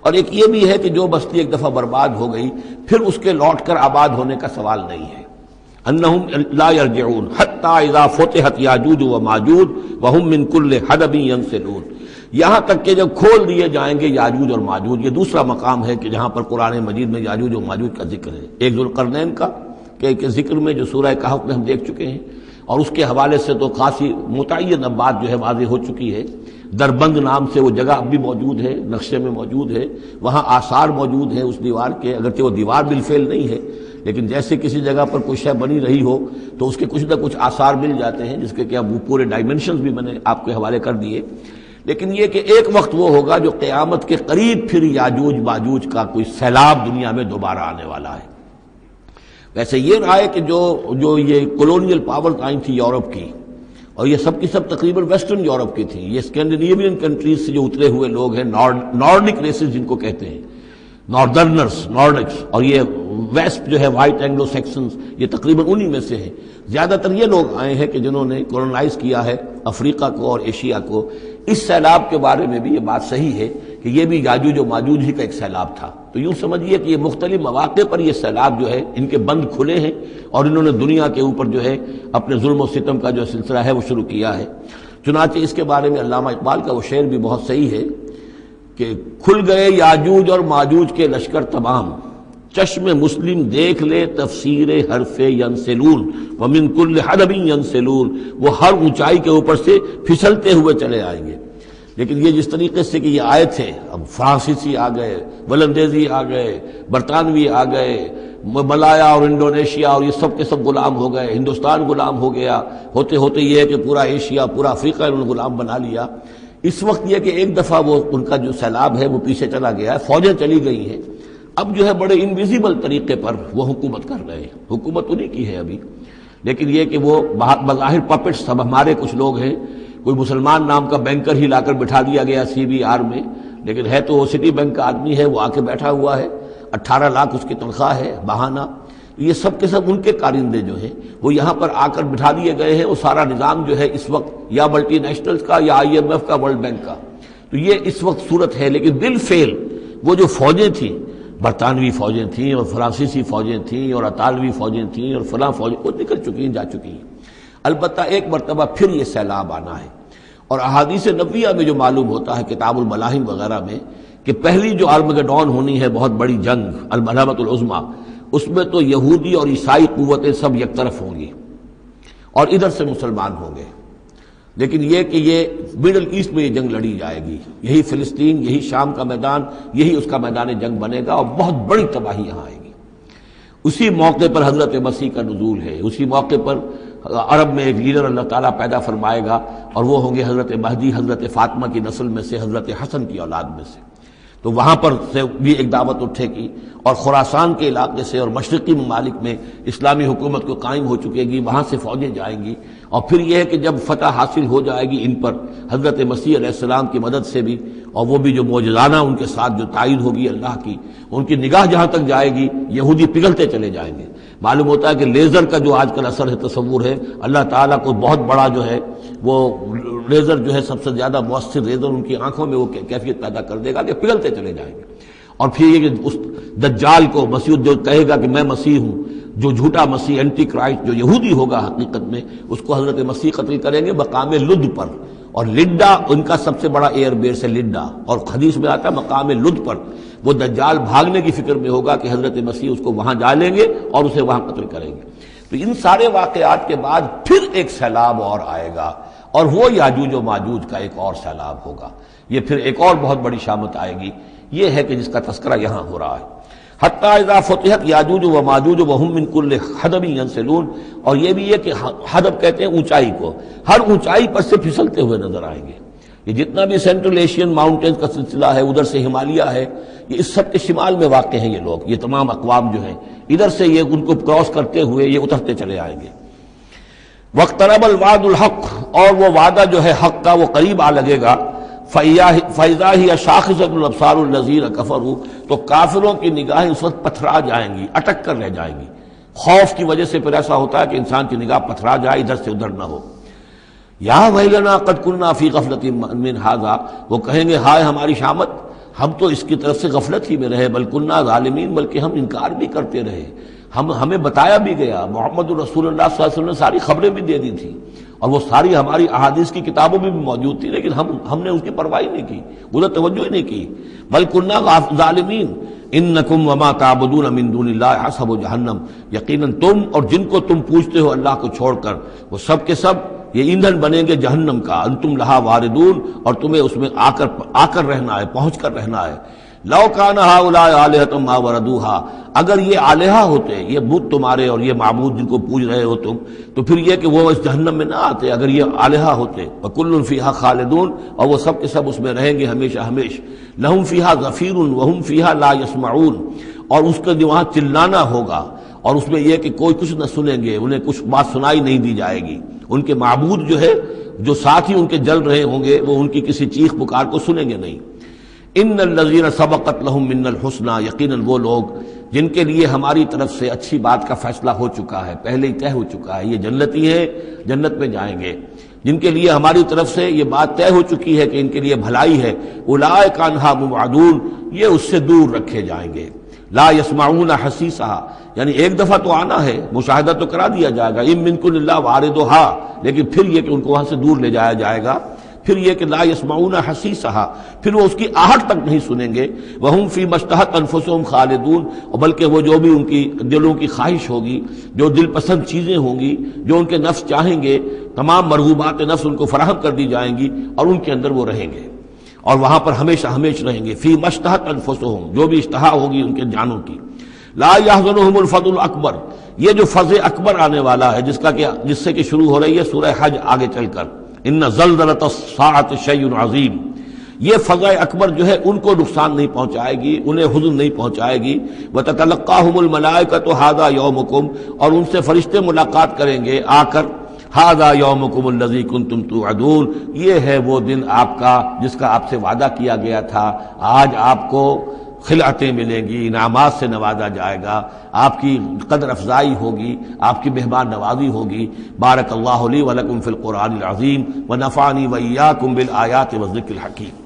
اور ایک یہ بھی ہے کہ جو بستی ایک دفعہ برباد ہو گئی پھر اس کے لوٹ کر آباد ہونے کا سوال نہیں ہے۔ انہم لا یرجعون حتی اذا فتحت یاجوج و ماجوج وہم من کل حدب ینسلون، یہاں تک کہ جب کھول دیے جائیں گے یاجوج اور ماجوج۔ یہ دوسرا مقام ہے کہ جہاں پر قرآن مجید میں یاجوج و ماجوج کا ذکر ہے، ایک ذوالقرنین کا کہ ذکر میں جو سورہ کہف میں ہم دیکھ چکے ہیں، اور اس کے حوالے سے تو خاصی متعین اب بات جو ہے واضح ہو چکی ہے۔ دربند نام سے وہ جگہ اب بھی موجود ہے، نقشے میں موجود ہے، وہاں آثار موجود ہیں اس دیوار کے، اگرچہ وہ دیوار بالفعل نہیں ہے، لیکن جیسے کسی جگہ پر کوئی شے بنی رہی ہو تو اس کے کچھ نہ کچھ آثار مل جاتے ہیں، جس کے کہ اب وہ پورے ڈائمنشنز بھی میں نے آپ کے حوالے کر دیے۔ لیکن یہ کہ ایک وقت وہ ہوگا جو قیامت کے قریب پھر یاجوج ماجوج کا کوئی سیلاب دنیا میں دوبارہ آنے والا ہے۔ ویسے یہ رہا ہے کہ جو یہ کولونیل پاورز آئی تھی یورپ کی، اور یہ سب کی سب تقریباً ویسٹرن یورپ کی تھی، یہ اسکینڈینیوین کنٹریز سے جو اترے ہوئے لوگ ہیں، نارڈک ریسز جن کو کہتے ہیں، ناردرنرز، نارڈکس، اور یہ ویسٹ جو ہے وائٹ اینگلو سیکسنز، یہ تقریباً انہی میں سے ہیں۔ زیادہ تر یہ لوگ آئے ہیں کہ جنہوں نے کولونائز کیا ہے افریقہ کو اور ایشیا کو۔ اس سیلاب کے بارے میں بھی یہ بات صحیح ہے کہ یہ بھی یاجوج و ماجوج ہی کا ایک سیلاب تھا۔ تو یوں سمجھیے کہ یہ مختلف مواقع پر یہ سیلاب جو ہے ان کے بند کھلے ہیں، اور انہوں نے دنیا کے اوپر جو ہے اپنے ظلم و ستم کا جو سلسلہ ہے وہ شروع کیا ہے۔ چنانچہ اس کے بارے میں علامہ اقبال کا وہ شعر بھی بہت صحیح ہے کہ کھل گئے یاجوج اور ماجوج کے لشکر تمام، چشم مسلم دیکھ لے تفسیر حرف ینسلون ومن کل حدب ینسلون، وہ ہر اونچائی کے اوپر سے پھسلتے ہوئے چلے آئیں گے۔ لیکن یہ جس طریقے سے کہ یہ آئے تھے، اب فرانسیسی آ گئے، ولندیزی آ گئے، برطانوی آ گئے، ملایا اور انڈونیشیا، اور یہ سب کے سب غلام ہو گئے، ہندوستان غلام ہو گیا، ہوتے ہوتے یہ ہے کہ پورا ایشیا، پورا افریقہ انہوں نے غلام بنا لیا۔ اس وقت یہ کہ ایک دفعہ وہ ان کا جو سیلاب ہے وہ پیچھے چلا گیا ہے، فوجیں چلی گئی ہیں، اب جو ہے بڑے انویزیبل طریقے پر وہ حکومت کر رہے ہیں۔ حکومت انہی کی ہے ابھی، لیکن یہ کہ وہ بظاہر پپٹس سب ہمارے کچھ لوگ ہیں، کوئی مسلمان نام کا بینکر ہی لا کر بٹھا دیا گیا CBR میں، لیکن ہے تو وہ سٹی بینک کا آدمی ہے، وہ آ کے بیٹھا ہوا ہے، 18 لاکھ اس کی تنخواہ ہے بہانہ۔ یہ سب کے سب ان کے کارندے جو ہیں وہ یہاں پر آ کر بٹھا دیے گئے ہیں۔ وہ سارا نظام جو ہے اس وقت یا ملٹی نیشنلز کا یا IMF کا، ورلڈ بینک کا، تو یہ اس وقت صورت ہے، لیکن بالفعل وہ جو فوجیں تھیں، برطانوی فوجیں تھیں اور فرانسیسی فوجیں تھیں اور اطالوی فوجیں تھیں اور فلاں فوجیں، وہ نکل چکی ہیں، جا چکی ہیں۔ البتہ ایک مرتبہ پھر یہ سیلاب آنا ہے، اور احادیث نبویہ میں جو معلوم ہوتا ہے کتاب الملاحم وغیرہ میں کہ پہلی جو آرمگڈون ہونی ہے، بہت بڑی جنگ الملحمۃ العظمیٰ، اس میں تو یہودی اور عیسائی قوتیں سب یک طرف ہوں گی اور ادھر سے مسلمان ہوں گے، لیکن یہ کہ یہ مڈل ایسٹ میں یہ جنگ لڑی جائے گی، یہی فلسطین، یہی شام کا میدان، یہی اس کا میدان جنگ بنے گا، اور بہت بڑی تباہی یہاں آئے گی۔ اسی موقع پر حضرت مسیح کا نزول ہے، اسی موقع پر عرب میں ایک لیڈر اللہ تعالیٰ پیدا فرمائے گا، اور وہ ہوں گے حضرت مہدی، حضرت فاطمہ کی نسل میں سے، حضرت حسن کی اولاد میں سے۔ تو وہاں پر سے بھی ایک دعوت اٹھے گی، اور خراسان کے علاقے سے اور مشرقی ممالک میں اسلامی حکومت کو قائم ہو چکے گی، وہاں سے فوجیں جائیں گی، اور پھر یہ ہے کہ جب فتح حاصل ہو جائے گی ان پر حضرت مسیح علیہ السلام کی مدد سے بھی، اور وہ بھی جو معجزانہ ان کے ساتھ جو تائید ہوگی اللہ کی، ان کی نگاہ جہاں تک جائے گی یہودی پگھلتے چلے جائیں گے۔ معلوم ہوتا ہے کہ لیزر کا جو آج کل اثر ہے، تصور ہے، اللہ تعالیٰ کو بہت بڑا جو ہے وہ لیزر جو ہے سب سے زیادہ مؤثر لیزر ان کی آنکھوں میں وہ کیفیت پیدا کر دے گا کہ پگھلتے چلے جائیں گے۔ اور پھر یہ کہ اس دجال کو مسیح جو کہے گا کہ میں مسیح ہوں، جو جھوٹا مسیح اینٹی کرائسٹ جو یہودی ہوگا حقیقت میں، اس کو حضرت مسیح قتل کریں گے مقام لد پر، اور لڈا ان کا سب سے بڑا ایئر بیس ہے لڈا، اور حدیث میں آتا ہے مقام لد پر وہ دجال بھاگنے کی فکر میں ہوگا کہ حضرت مسیح اس کو وہاں جا لیں گے اور اسے وہاں قتل کریں گے۔ تو ان سارے واقعات کے بعد پھر ایک سیلاب اور آئے گا، اور وہ یاجوج و ماجوج کا ایک اور سیلاب ہوگا، یہ پھر ایک اور بہت بڑی شامت آئے گی، یہ ہے کہ جس کا تذکرہ یہاں ہو رہا ہے۔ حتی اذا فتحت یاجوج و ماجوج وہم من کل حدب ینسلون، اور یہ بھی ہے کہ حدب کہتے ہیں اونچائی کو، ہر اونچائی پر سے پھسلتے ہوئے نظر آئیں گے۔ یہ جتنا بھی سینٹرل ایشین ماؤنٹینز کا سلسلہ ہے، ادھر سے ہمالیہ ہے، یہ اس سب کے شمال میں واقع ہیں یہ لوگ، یہ تمام اقوام جو ہیں ادھر سے یہ ان کو کراس کرتے ہوئے یہ اترتے چلے آئیں گے۔ واقترب الوعد الحق، اور وہ وعدہ جو ہے حق کا وہ قریب آ لگے گا۔ فَإِذَا هِيَ شَاخِصَةُ الْأَبْصَارُ الَّذِينَ كَفَرُوا، تو کافروں کی نگاہیں اس وقت پتھرا جائیں گی، اٹک کر رہ جائیں گی۔ خوف کی وجہ سے پھر ایسا ہوتا ہے کہ انسان کی نگاہ پتھرا جائے، ادھر سے ادھر نہ ہو۔ یا ویلنا قد کنا فی غفلۃ من ھذا، وہ کہیں گے ہائے ہماری شامت، ہم تو اس کی طرف سے غفلت ہی میں رہے، بل کنا ظالمین، بلکہ ہم انکار بھی کرتے رہے، ہمیں بتایا بھی گیا، محمد رسول اللہ صلی اللہ علیہ وسلم نے ساری خبریں بھی دے دی تھی، اور وہ ساری ہماری احادیث کی کتابوں میں بھی موجود تھی، لیکن ہم نے اس کی پرواہ نہیں کی، ادھر توجہ ہی نہیں کی۔ بل کنا ظالمین انکم وما تعبدون من دون اللہ حسب جہنم، یقیناً تم اور جن کو تم پوجتے ہو اللہ کو چھوڑ کر، وہ سب کے سب یہ ایندھن بنیں گے جہنم کا، انتم لہا واردون، اور تمہیں اس میں آ کر رہنا ہے، پہنچ کر رہنا ہے۔ لو کان ہؤلاء آلہۃ ما وردوہا، اگر یہ آلہہ ہوتے، یہ بت تمہارے اور یہ معبود جن کو پوج رہے ہو تم، تو پھر یہ کہ وہ اس جہنم میں نہ آتے اگر یہ آلہہ ہوتے۔ وکل فیہا خالدون، اور وہ سب کے سب اس میں رہیں گے ہمیشہ ہمیش۔ لہم فیہا زفیر وہم فیہا لا یسمعون، اور اس کا وہاں چلانا ہوگا، اور اس میں یہ کہ کوئی کچھ نہ سنیں گے، انہیں کچھ بات سنائی نہیں دی جائے گی، ان کے معبود جو ہے جو ساتھ ہی ان کے جل رہے ہوں گے وہ ان کی کسی چیخ پکار کو سنیں گے نہیں۔ ان الذین سبقت لہم من الحسنی، یقیناً وہ لوگ جن کے لیے ہماری طرف سے اچھی بات کا فیصلہ ہو چکا ہے، پہلے ہی طے ہو چکا ہے، یہ جنتی ہیں، جنت میں جائیں گے، جن کے لیے ہماری طرف سے یہ بات طے ہو چکی ہے کہ ان کے لیے بھلائی ہے، اولئک عنہا مبعدون، یہ اس سے دور رکھے جائیں گے۔ لا یسمعون حسیسہا، یعنی ایک دفعہ تو آنا ہے، مشاہدہ تو کرا دیا جائے گا، ان منکم الا واردھا، لیکن پھر یہ کہ ان کو وہاں سے دور لے جایا جائے گا، پھر یہ کہ لا یسمعون حسیسہا، پھر وہ اس کی آہٹ تک نہیں سنیں گے، وہم فی مشتہت انفسہم خالدون، اور بلکہ وہ جو بھی ان کی دلوں کی خواہش ہوگی، جو دل پسند چیزیں ہوں گی، جو ان کے نفس چاہیں گے، تمام مرغوبات نفس ان کو فراہم کر دی جائیں گی، اور ان کے اندر وہ رہیں گے، اور وہاں پر ہمیشہ ہمیشہ رہیں گے۔ فی مشتہت انفسہم، جو بھی اشتہا ہوگی ان کے جانوں کی۔ لا یحزنہم الفزع الاکبر، یہ جو فزع اکبر آنے والا ہے جس سے کہ شروع ہو رہی ہے سورہ حج آگے چل کر، ان زلزلۃ الساعۃ شیء عظیم، یہ فزع اکبر جو ہے ان کو نقصان نہیں پہنچائے گی، انہیں حزن نہیں پہنچائے گی۔ وتتلقاہم الملائکۃ ھذا یومکم، اور ان سے فرشتے ملاقات کریں گے آ کر، ھذا یومکم الذی کنتم توعدون، یہ ہے وہ دن آپ کا جس کا آپ سے وعدہ کیا گیا تھا، آج آپ کو خلعتیں ملیں گی، انعامات سے نوازا جائے گا، آپ کی قدر افزائی ہوگی، آپ کی مہمان نوازی ہوگی۔ بارک اللہ لی ولکم فی القرآن العظیم ونفعنی وإیاکم بالآیات والذکر الحکیم۔